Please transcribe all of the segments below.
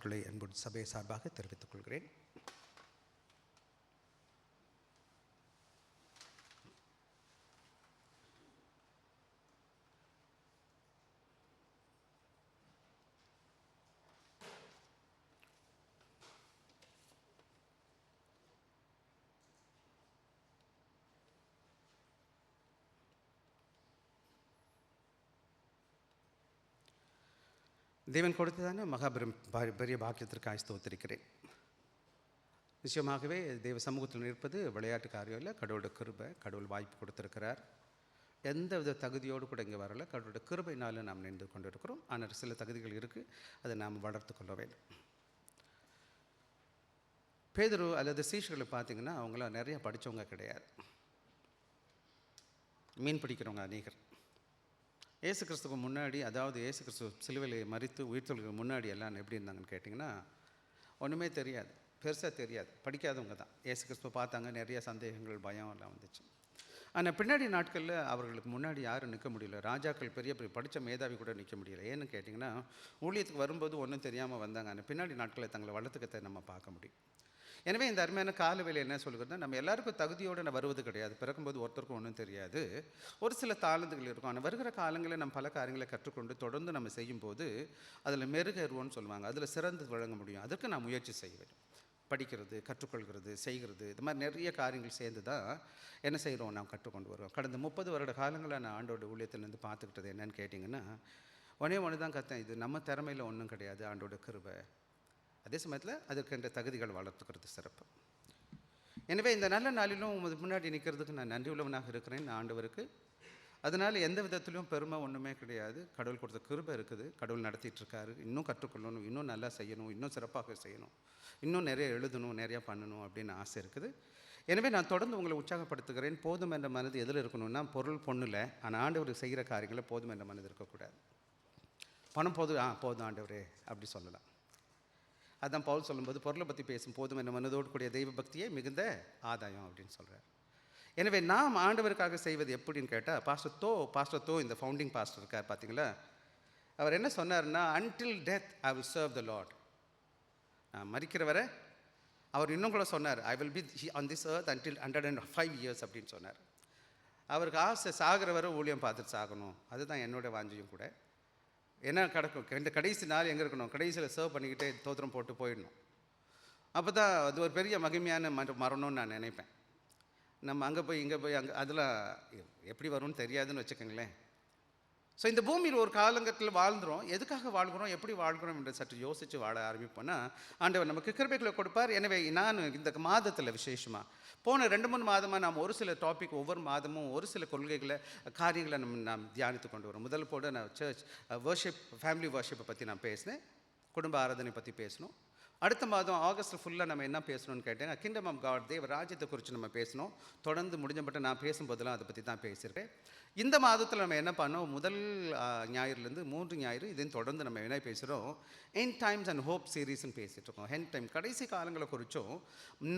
வாழ்த்துக்களை அன்பு சபை சார்பாக தெரிவித்துக் கொள்கிறேன். தேவன் கொடுத்ததான பெரிய பாக்கியத்திற்காக ஸ்தோத்திரிக்கிறேன். நிச்சயமாகவே தேவ சமூகத்தில் இருப்பது விளையாட்டு காரியம் இல்லை. கடவுளோட கிருபை, கடவுள் வாய்ப்பு கொடுத்துருக்கிறார். எந்த வித தகுதியோடு கூட இங்கே வரல. கடவுளோட கிருபையினால் நாம் நின்று கொண்டு இருக்கிறோம். ஆனால் சில தகுதிகள் இருக்குது, அதை நாம் வளர்த்து கொள்ள வேண்டும். பேதுரு அல்லது சீஷர்களை பார்த்தீங்கன்னா அவங்களாம் நிறைய படித்தவங்க கிடையாது. மீன் பிடிக்கிறவங்க அநேகர். இயேசு கிறிஸ்துக்கு முன்னாடி, அதாவது இயேசு கிறிஸ்து சிலுவையில் மரித்து உயிர்த்தெழுதலுக்கு முன்னாடி எல்லாம் எப்படி இருந்தாங்கன்னு கேட்டிங்கன்னா ஒன்றுமே தெரியாது, பெருசாக தெரியாது, படிக்காதவங்க தான். இயேசு கிறிஸ்துவை பார்த்தாங்க, நிறைய சந்தேகங்கள், பயம் எல்லாம் வந்துச்சு. ஆனால் பின்னாடி நாட்களில் அவர்களுக்கு முன்னாடி யாரும் நிற்க முடியல. ராஜாக்கள், பெரிய பெரிய படித்த மேதாவி கூட நிற்க முடியல. ஏன்னு கேட்டிங்கன்னா ஊழியத்துக்கு வரும்போது ஒன்றும் தெரியாமல் வந்தாங்க. ஆனால் பின்னாடி நாட்களில் தங்களை வளர்த்துக்கத்தை நம்ம பார்க்க முடியும். எனவே இந்த அருமையான காலவேளை என்ன சொல்கிறதுனா, நம்ம எல்லாருக்கும் தகுதியோடு நான் வருவது கிடையாது. பிறக்கும்போது ஒருத்தருக்கும் ஒன்றும் தெரியாது. ஒரு சில தாளந்துகள் இருக்கும். ஆனால் வருகிற காலங்களில் நம்ம பல காரியங்களை கற்றுக்கொண்டு தொடர்ந்து நம்ம செய்யும்போது அதில் மெருகேறுவோன்னு சொல்லுவாங்க. அதில் சிறந்து வழங்க முடியும். அதுக்கு நான் முயற்சி செய்வேன். படிக்கிறது, கற்றுக்கொள்கிறது, செய்கிறது, இது மாதிரி நிறைய காரியங்கள் சேர்ந்து தான் என்ன செய்கிறோம், நாம் கற்றுக்கொண்டு வருவோம். கடந்த 30 வருட காலங்களில் நான் ஆண்டோட ஊழியத்திலேருந்து பார்த்துக்கிட்டது என்னென்னு கேட்டிங்கன்னா, ஒன்று தான் கற்றேன், இது நம்ம திறமையில் ஒன்றும் கிடையாது, ஆண்டோட கிருபை. அதே சமயத்தில் அதற்கென்ற தகுதிகள் வளர்த்துக்கிறது சிறப்பு. எனவே இந்த நல்ல நாளிலும் முன்னாடி நிற்கிறதுக்கு நான் நன்றி உள்ளவனாக இருக்கிறேன் ஆண்டவருக்கு. அதனால் எந்த விதத்துலையும் பெருமை ஒன்றுமே கிடையாது. கடவுள் கொடுத்த கிருபை இருக்குது. கடவுள் நடத்திட்டுருக்காரு. இன்னும் கற்றுக்கொள்ளணும், இன்னும் நல்லா செய்யணும், இன்னும் சிறப்பாக செய்யணும், இன்னும் நிறைய எழுதணும், நிறையா பண்ணணும் அப்படின்னு ஆசை இருக்குது. எனவே நான் தொடர்ந்து உங்களை உற்சாகப்படுத்துகிறேன். போதும் என்ற மனது எதில் இருக்கணும்னா, பொருள் பொண்ணுல, ஆனால் ஆண்டவர் செய்கிற காரியங்களை போதும் என்ற மனது இருக்கக்கூடாது. பணம் போதும் ஆண்டவரே அப்படி சொல்லலாம். அதுதான் பவுல் சொல்லும்போது பொருளை பற்றி பேசும் போதும் என்ற மனதோடு கூடிய தெய்வ பக்தியே மிகுந்த ஆதாயம் அப்படின்னு சொல்கிறார். எனவே நாம் ஆண்டவருக்காக செய்வது எப்படின்னு கேட்டால், பாஸ்டர் தோ இந்த ஃபவுண்டிங் பாஸ்டர் இருக்கார் பார்த்தீங்களா, அவர் என்ன சொன்னார்னா, until death I will serve the Lord. நான் மரிக்கிற வரை, அவர் இன்னும் கூட சொன்னார், I will be on this earth until 105 years அப்படின்னு சொன்னார். அவருக்கு ஆசை சாகிற வரை ஊழியம் பார்த்துட்டு சாகணும். அதுதான் என்னோட வாஞ்சியும் கூட. என்ன கிடக்கும், இந்த கடைசி நாள் எங்கே இருக்கணும், கடைசியில் சர்வ் பண்ணிக்கிட்டே தோத்திரம் போட்டு போயிடணும். அப்போ தான் அது ஒரு பெரிய மகிமையான மரணம்னு நான் நினைப்பேன். நம்ம அங்கே போய் இங்கே போய் அதெல்லாம் எப்படி வரும்னு தெரியாதுன்னு வச்சுக்கோங்களேன். ஸோ இந்த பூமியில் ஒரு காலங்கத்தில் வாழ்ந்துடும். எதுக்காக வாழ்கிறோம், எப்படி வாழ்கிறோம் என்று சற்று யோசித்து வாழ ஆரம்பிப்போன்னா ஆண்டவர் நமக்கு கிருபைகளை கொடுப்பார். எனவே நான் இந்த மாதத்தில் விசேஷமாக போன 2-3 மாதமாக நாம் ஒரு சில டாபிக், ஒவ்வொரு மாதமும் ஒரு சில கொள்கைகளை, காரியங்களை நாம் தியானித்து கொண்டு வரோம். முதல் போட நான் சர்ச் வர்ஷிப், ஃபேமிலி வர்ஷிப்பை பற்றி நான் பேசினேன். குடும்ப ஆராதனை பற்றி பேசணும். அடுத்த மாதம் ஆகஸ்ட் ஃபுல்லாக நம்ம என்ன பேசணும்னு கேட்டேன், கிங்டம் ஆஃப் காட், தேவ ராஜ்யத்தை குறித்து நம்ம பேசணும். தொடர்ந்து முடிஞ்சப்பட்ட நான் பேசும்போதெல்லாம் அதை பற்றி தான் பேசியிருக்கேன். இந்த மாதத்தில் நம்ம என்ன பண்ணோம், முதல் ஞாயிறுலேருந்து 3 ஞாயிறு இதையும் தொடர்ந்து நம்ம என்ன பேசுகிறோம், எண்ட் டைம்ஸ் அண்ட் ஹோப் சீரீஸ்ன்னு பேசிகிட்ருக்கோம். எண்ட் டைம் கடைசி காலங்களை குறித்தும்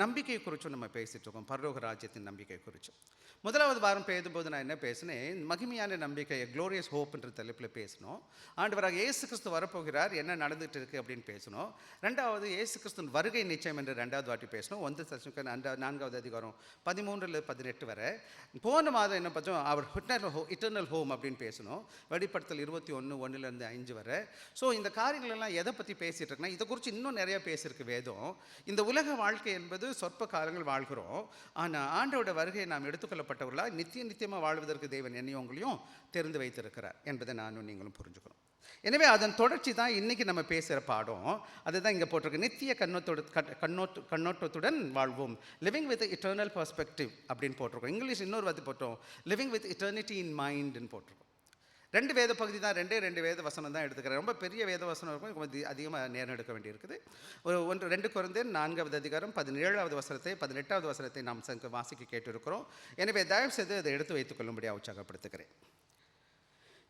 நம்பிக்கை குறித்தும் நம்ம பேசிகிட்ருக்கோம். பரலோக ராஜ்யத்தின் நம்பிக்கை குறித்தும். முதலாவது வாரம் பேசும்போது நான் என்ன பேசினேன், மகிமையான நம்பிக்கை, க்ளோரியஸ் ஹோப்ன்ற தலைப்பில் பேசணும். ஆண்டவராக இயேசு கிறிஸ்து வரப்போகிறார், என்ன நடந்துகிட்டு இருக்குது அப்படின்னு பேசணும். ரெண்டாவது இயேசு கிறிஸ்துவின் வருகை நிச்சயம் என்று 2வது வாட்டி பேசணும். 1 தெசலோனிக்கேயர் 4வது அதிகாரம் 13-18 வரை. போன மாதம் என்ன பார்த்தோம், அவர் இட்டர்னல் ஹோம் அப்படின்னு பேசணும். வெளிப்படுத்தல் 21:1-5 வரை. ஸோ இந்த காரியங்கள் எல்லாம் எதை பற்றி பேசிகிட்டு இருக்குன்னா, இதை குறித்து இன்னும் நிறையா பேசியிருக்கு வேதம். இந்த உலக வாழ்க்கை என்பது சொற்ப காலங்கள் வாழ்கிறோம். ஆனால் ஆண்டோட வருகையை நாம் எடுத்துக்கொள்ளப்பட்டவர்களாக நித்தியமாக வாழ்வதற்கு தேவன் என்னையும் உங்களையும் தெரிந்து வைத்திருக்கிறார் என்பதை நானும் நீங்களும் புரிஞ்சுக்கணும். எனவே அதன் தொடர்ச்சி தான் இன்றைக்கி நம்ம பேசுகிற பாடம். அதுதான் இங்கே போட்டிருக்கு, நித்திய கண்ணோட்டத்துடன் வாழ்வோம், லிவிங் வித் இட்டர்னல் பெர்ஸ்பெக்டிவ் அப்படின்னு போட்டிருக்கோம். இங்கிலீஷ் இன்னொரு வார்த்தை போட்டோம், லிவிங் வித் இட்டர்னிட்டி இன் மைண்டுன்னு போட்டிருக்கோம். 2 வேத பகுதி தான், 2 வேத வசனம் தான் எடுத்துக்கிறேன். ரொம்ப பெரிய வேத வசனம் இருக்கும், கொஞ்சம் அதிகமாக நேரம் எடுக்க வேண்டியிருக்குது. 2 கொரிந்தியர் 4வது அதிகாரம் 17வது வசனத்தை 18வது வசனத்தை நாம் வாசிக்க கேட்டிருக்கிறோம். எனவே தயவு செய்து அதை எடுத்து வைத்துக்கொள்ளும்படியாக உற்சாகப்படுத்துகிறேன்.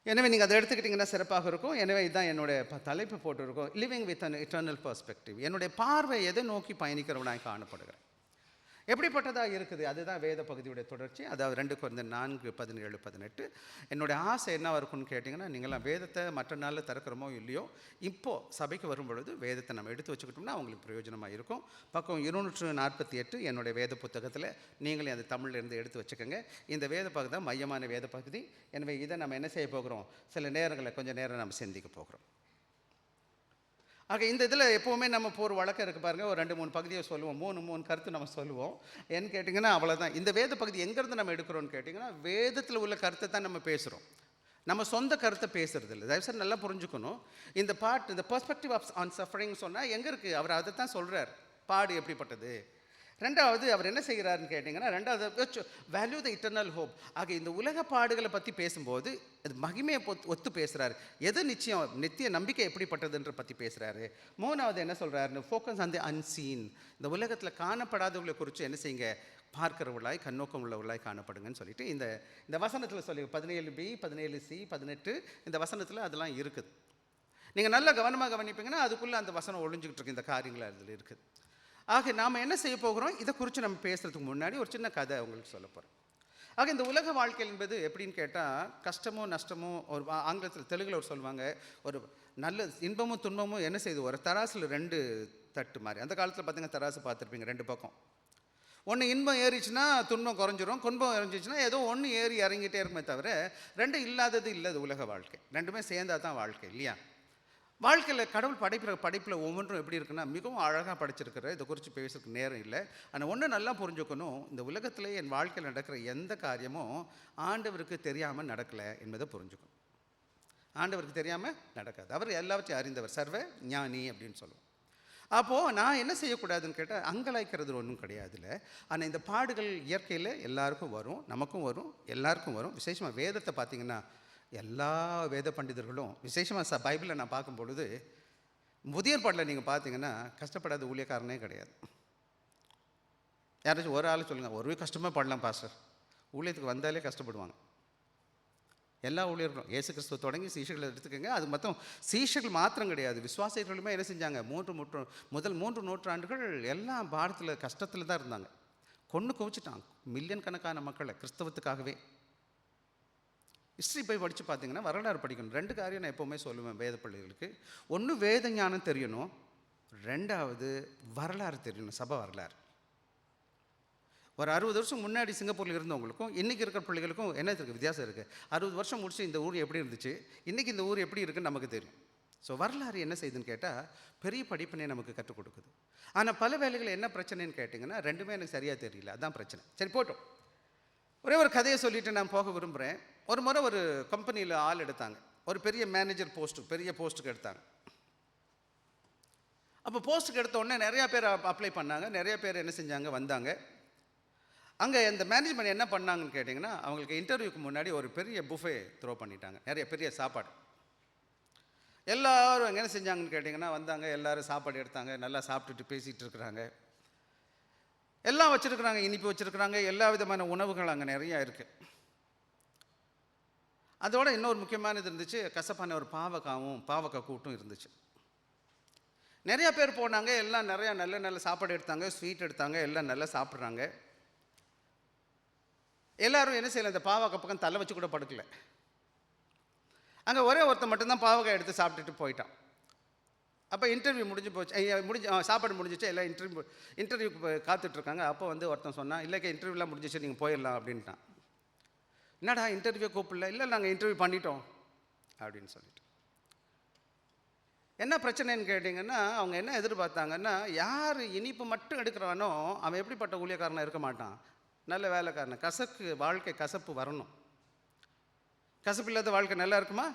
எனவே நீங்கள் அதை எடுத்துக்கிட்டிங்கன்னா சிறப்பாக இருக்கும். எனவே இதுதான் என்னுடைய தலைப்பு போட்டிருக்கோம், living with an eternal perspective. என்னுடைய பார்வை எதை நோக்கி பயணிக்கிறவனாக காணப்படுகிறேன். எப்படிப்பட்டதாக இருக்குது, அதுதான் வேத பகுதியுடைய தொடர்ச்சி. அதாவது 2 Corinthians 4:17-18. என்னுடைய ஆசை என்னவாக இருக்குன்னு கேட்டிங்கன்னா, நீங்களாம் வேதத்தை மற்ற நாளில் திறக்கிறோமோ இல்லையோ, இப்போது சபைக்கு வரும் பொழுது வேதத்தை நம்ம எடுத்து வச்சுக்கிட்டோம்னா அவங்களுக்கு பிரயோஜனமாக இருக்கும். பக்கம் 248 என்னுடைய வேத புத்தகத்தில் நீங்களே அந்த தமிழ்லேருந்து எடுத்து வச்சுக்கோங்க. இந்த வேத பகுதி தான் மையமான வேத பகுதி. எனவே இதை நம்ம என்ன செய்ய போகிறோம், சில நேரங்களில் கொஞ்சம் நேரம் நம்ம சிந்திக்க போகிறோம். ஆக இந்த இதில் எப்போவுமே நம்ம ஒரு வழக்கம் இருக்குது பாருங்கள், ஒரு 2-3 பகுதியை சொல்லுவோம், 3 கருத்து நம்ம சொல்லுவோம். ஏன்னு கேட்டிங்கன்னா அவ்வளோதான். இந்த வேத பகுதி எங்கேருந்து நம்ம எடுக்கிறோன்னு கேட்டிங்கன்னா, வேதத்தில் உள்ள கருத்தை தான் நம்ம பேசுகிறோம், நம்ம சொந்த கருத்தை பேசுகிறது இல்லை. தயவுசெய்து நல்லா புரிஞ்சுக்கணும். இந்த பெர்ஸ்பெக்டிவ் ஆன் சஃபரிங் சொன்னால் எங்கே இருக்குது, அவர் அதை தான் சொல்கிறார். பாடு எப்படிப்பட்டது. ரெண்டாவது அவர் என்ன செய்கிறாருன்னு கேட்டிங்கன்னா, ரெண்டாவது வேல்யூ த இட்டர்னல் ஹோப். ஆக இந்த உலக பாடுகளை பற்றி பேசும்போது அது மகிமையை ஒத்து பேசுகிறாரு. எது நிச்சயம், நித்திய நம்பிக்கை எப்படிப்பட்டதுன்ற பற்றி பேசுகிறாரு. மூணாவது என்ன சொல்கிறாருன்னு, ஃபோக்கஸ் ஆன் தி அன்சீன். இந்த உலகத்தில் காணப்படாதவர்களை குறித்து என்ன செய்யுங்க, பார்க்கிறவர்களாய் கண்ணோக்கம் உள்ளவர்களாய் காணப்படுங்கன்னு சொல்லிட்டு இந்த வசனத்தில் சொல்லி 17b 17c 18 இந்த வசனத்தில் அதெல்லாம் இருக்குது. நீங்கள் நல்லா கவனமாக கவனிப்பீங்கன்னா அதுக்குள்ளே அந்த வசனம் ஒழிஞ்சிக்கிட்டு இருக்கு, இந்த காரியங்கள் அதில் இருக்குது. ஆக நாம் என்ன செய்ய போகிறோம், இதை குறித்து நம்ம பேசுகிறதுக்கு முன்னாடி ஒரு சின்ன கதை உங்களுக்கு சொல்ல போகிறோம். ஆக இந்த உலக வாழ்க்கை என்பது எப்படின்னு கேட்டால், கஷ்டமோ நஷ்டமோ, ஒரு ஆங்கிலத்தில் தெலுங்கில் ஒரு சொல்லுவாங்க, ஒரு நல்ல இன்பமும் துன்பமும் என்ன செய்யுது, ஒரு தராசில் 2 தட்டு மாதிரி. அந்த காலத்தில் பார்த்தீங்கன்னா தராசு பார்த்துருப்பீங்க, 2 பக்கம். ஒன்று இன்பம் ஏறிச்சுன்னா துன்பம் குறைஞ்சிரும், துன்பம் இறஞ்சிச்சுன்னா ஏதோ ஒன்று ஏறி இறங்கிட்டே இருக்குமே தவிர 2 இல்லாதது இல்லை. அது உலக வாழ்க்கை, 2மே சேர்ந்தா தான் வாழ்க்கை இல்லையா. வாழ்க்கையில் கடவுள் படைப்பில் ஒவ்வொன்றும் எப்படி இருக்குன்னா மிகவும் அழகாக படைச்சிருக்கிற. இதை குறித்து பேசுறதுக்கு நேரம் இல்லை. ஆனால் ஒன்று நல்லா புரிஞ்சுக்கணும், இந்த உலகத்தில் என் வாழ்க்கையில் நடக்கிற எந்த காரியமும் ஆண்டவருக்கு தெரியாமல் நடக்கலை என்பதை புரிஞ்சுக்கணும். ஆண்டவருக்கு தெரியாமல் நடக்காது. அவர் எல்லாவற்றையும் அறிந்தவர், சர்வ ஞானி அப்படின்னு சொல்லுவோம். அப்போது நான் என்ன செய்யக்கூடாதுன்னு கேட்டால், அங்கலாய்க்கிறது ஒன்றும் கிடையாது இல்லை. ஆனால் இந்த பாடுகள் இயற்கையில் எல்லாருக்கும் வரும், நமக்கும் வரும், எல்லாருக்கும் வரும். விசேஷமாக வேதத்தை பார்த்திங்கன்னா எல்லா வேத பண்டிதர்களும், விசேஷமாக பைபிளில் நான் பார்க்கும் பொழுது புதிய ஏற்பாட்டில் நீங்கள் பார்த்தீங்கன்னா கஷ்டப்படாத ஊழியக்காரனே கிடையாது. யாராச்சும் ஒரு ஆள் சொல்லுங்கள், ஒரு கஷ்டமாக படலாம் பாஸ்டர், ஊழியத்துக்கு வந்தாலே கஷ்டப்படுவாங்க. எல்லா ஊழியர்களும் இயேசு கிறிஸ்துவ தொடங்கி சீஷர்களை எடுத்துக்கோங்க. அது மொத்தம் சீஷர்கள் மாத்திரம் கிடையாது, விசுவாசிகளுமே என்ன செஞ்சாங்க, முதல் 3 நூற்றாண்டுகள் எல்லாம் பாரத்தில் கஷ்டத்தில் தான் இருந்தாங்க. கொன்று குவிச்சிட்டாங்க மில்லியன் கணக்கான மக்களை கிறிஸ்தவத்துக்காகவே. ஹிஸ்ட்ரி போய் படித்து பார்த்தீங்கன்னா, வரலாறு படிக்கணும். 2 காரியம் நான் எப்போவுமே சொல்லுவேன் வேத பள்ளிகளுக்கு. ஒன்று வேத ஞானம் தெரியணும், 2வது வரலாறு தெரியணும், சபை வரலாறு. ஒரு 60 வருஷம் முன்னாடி சிங்கப்பூரில் இருந்தவங்களுக்கும் இன்றைக்கி இருக்கிற பிள்ளைகளுக்கும் என்ன இருக்குது, வித்தியாசம் இருக்குது. 60 வருஷம் முடிச்சு இந்த ஊர் எப்படி இருந்துச்சு, இன்றைக்கி இந்த ஊர் எப்படி இருக்குன்னு நமக்கு தெரியும். ஸோ வரலாறு என்ன செய்யுதுன்னு கேட்டால் பெரிய படிப்பினை நமக்கு கற்றுக் கொடுக்குது. ஆனால் பல வேலைகள் என்ன பிரச்சனைன்னு கேட்டிங்கன்னா, 2மே எனக்கு சரியாக தெரியல, அதுதான் பிரச்சனை. சரி போட்டோம். ஒரே ஒரு கதையை சொல்லிவிட்டு நான் போக விரும்புகிறேன். ஒரு முறை ஒரு கம்பெனியில் ஆள் எடுத்தாங்க, ஒரு பெரிய மேனேஜர் பெரிய போஸ்ட்டுக்கு எடுத்தாங்க. அப்போ போஸ்ட்டுக்கு எடுத்த உடனே நிறையா பேர் அப்ளை பண்ணாங்க, நிறைய பேர் என்ன செஞ்சாங்க, வந்தாங்க. அங்கே இந்த மேனேஜ்மெண்ட் என்ன பண்ணாங்கன்னு கேட்டிங்கன்னா, அவங்களுக்கு இன்டர்வியூக்கு முன்னாடி ஒரு பெரிய புஃபே த்ரோ பண்ணிட்டாங்க, நிறைய பெரிய சாப்பாடு. எல்லோரும் என்ன செஞ்சாங்கன்னு கேட்டிங்கன்னா, வந்தாங்க, எல்லோரும் சாப்பாடு எடுத்தாங்க, நல்லா சாப்பிட்டுட்டு பேசிகிட்டு இருக்கிறாங்க. எல்லாம் வச்சுருக்குறாங்க, இனிப்பு வச்சுருக்குறாங்க, எல்லா விதமான உணவுகள் அங்கே நிறையா இருக்குது. அதோட இன்னொரு முக்கியமானது இருந்துச்சு, கசப்பான ஒரு பாவக்காய் கூட்டும் இருந்துச்சு. நிறையா பேர் போனாங்க, எல்லாம் நிறையா நல்ல சாப்பாடு எடுத்தாங்க, ஸ்வீட் எடுத்தாங்க, எல்லாம் நல்லா சாப்பிட்றாங்க. எல்லோரும் என்ன செய்யலை, இந்த பாவக்காய் பக்கம் தலை வச்சு கூட படுக்கலை. அங்கே ஒரே ஒருத்தர் மட்டும்தான் பாவக்காய் எடுத்து சாப்பிட்டுட்டு போயிட்டான். அப்போ இன்டர்வியூ சாப்பாடு முடிஞ்சிச்சு, எல்லாம் இன்டர்வியூக்கு காத்துட்ருக்காங்க. அப்போ ஒருத்தன் சொன்னான், இல்லைக்கா இன்டர்வியூலாம் முடிஞ்சிச்சு, நீங்கள் போயிடலாம் அப்படின்ட்டான். என்னடா இன்டர்வியூ கூப்பிடல, இல்லை நாங்கள் இன்டர்வியூ பண்ணிட்டோம் அப்படின்னு சொல்லிட்டு. என்ன பிரச்சனைன்னு கேட்டிங்கன்னா, அவங்க என்ன எதிர்பார்த்தாங்கன்னா, யார் இனிப்பு மட்டும் எடுக்கிறானோ அவன் எப்படிப்பட்ட ஊழியக்காரனாக இருக்க மாட்டான், நல்ல வேலைக்காரன். வாழ்க்கை கசப்பு வரணும். கசப்பு இல்லாத வாழ்க்கை நல்லா இருக்குமா?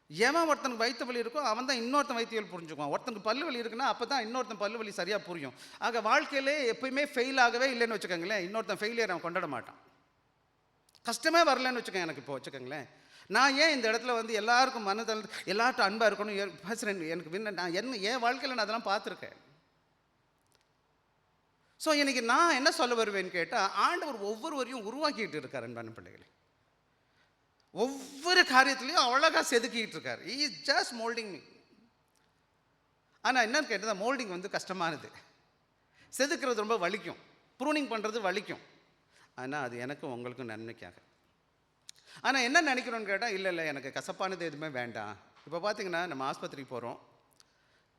எவன் ஒருத்தனுக்கு வயிற்று வலி இருக்கோ அவன் தான் இன்னொருத்தன் வயிற்று வலி புரிஞ்சுக்குவான். ஒருத்தனுக்கு பல்லு வலி இருக்குன்னா அப்போ தான் இன்னொருத்தன் பல்லு வலி சரியாக புரியும். ஆக வாழ்க்கையிலே எப்பயுமே ஃபெயில் ஆகவே இல்லைன்னு வச்சுக்கோங்களேன், இன்னொருத்தன் ஃபெயிலியர் அவன் கொண்டாட மாட்டான். கஷ்டமே வரலன்னு வச்சுக்கோங்க. எனக்கு இப்போ வச்சுக்கோங்களேன், நான் ஏன் இந்த இடத்துல எல்லாருக்கும் மனதில் எல்லார்ட்டும் அன்பாக இருக்கணும் பேசுகிறேன். எனக்கு நான் என் வாழ்க்கையில் நான் அதெல்லாம் பார்த்துருக்கேன். ஸோ இன்றைக்கி நான் என்ன சொல்ல வருவேன்னு கேட்டால், ஆண்டவர் ஒவ்வொருவரையும் உருவாக்கிட்டு இருக்கார் அன்பான பிள்ளைகளை. ஒவ்வொரு காரியத்துலையும் அழகாக செதுக்கிட்டு இருக்கார். He is just moulding me. ஆனால் என்னன்னு கேட்டால் மோல்டிங் கஷ்டமானது. செதுக்கிறது ரொம்ப வலிக்கும், ப்ரூனிங் பண்ணுறது வலிக்கும். ஆனால் அது எனக்கும் உங்களுக்கும் நன்மைக்காக. ஆனால் என்ன நினைக்கிறோன்னு கேட்டால், இல்லை எனக்கு கசப்பானது எதுவுமே வேண்டாம். இப்போ பார்த்தீங்கன்னா நம்ம ஆஸ்பத்திரிக்கு போகிறோம்,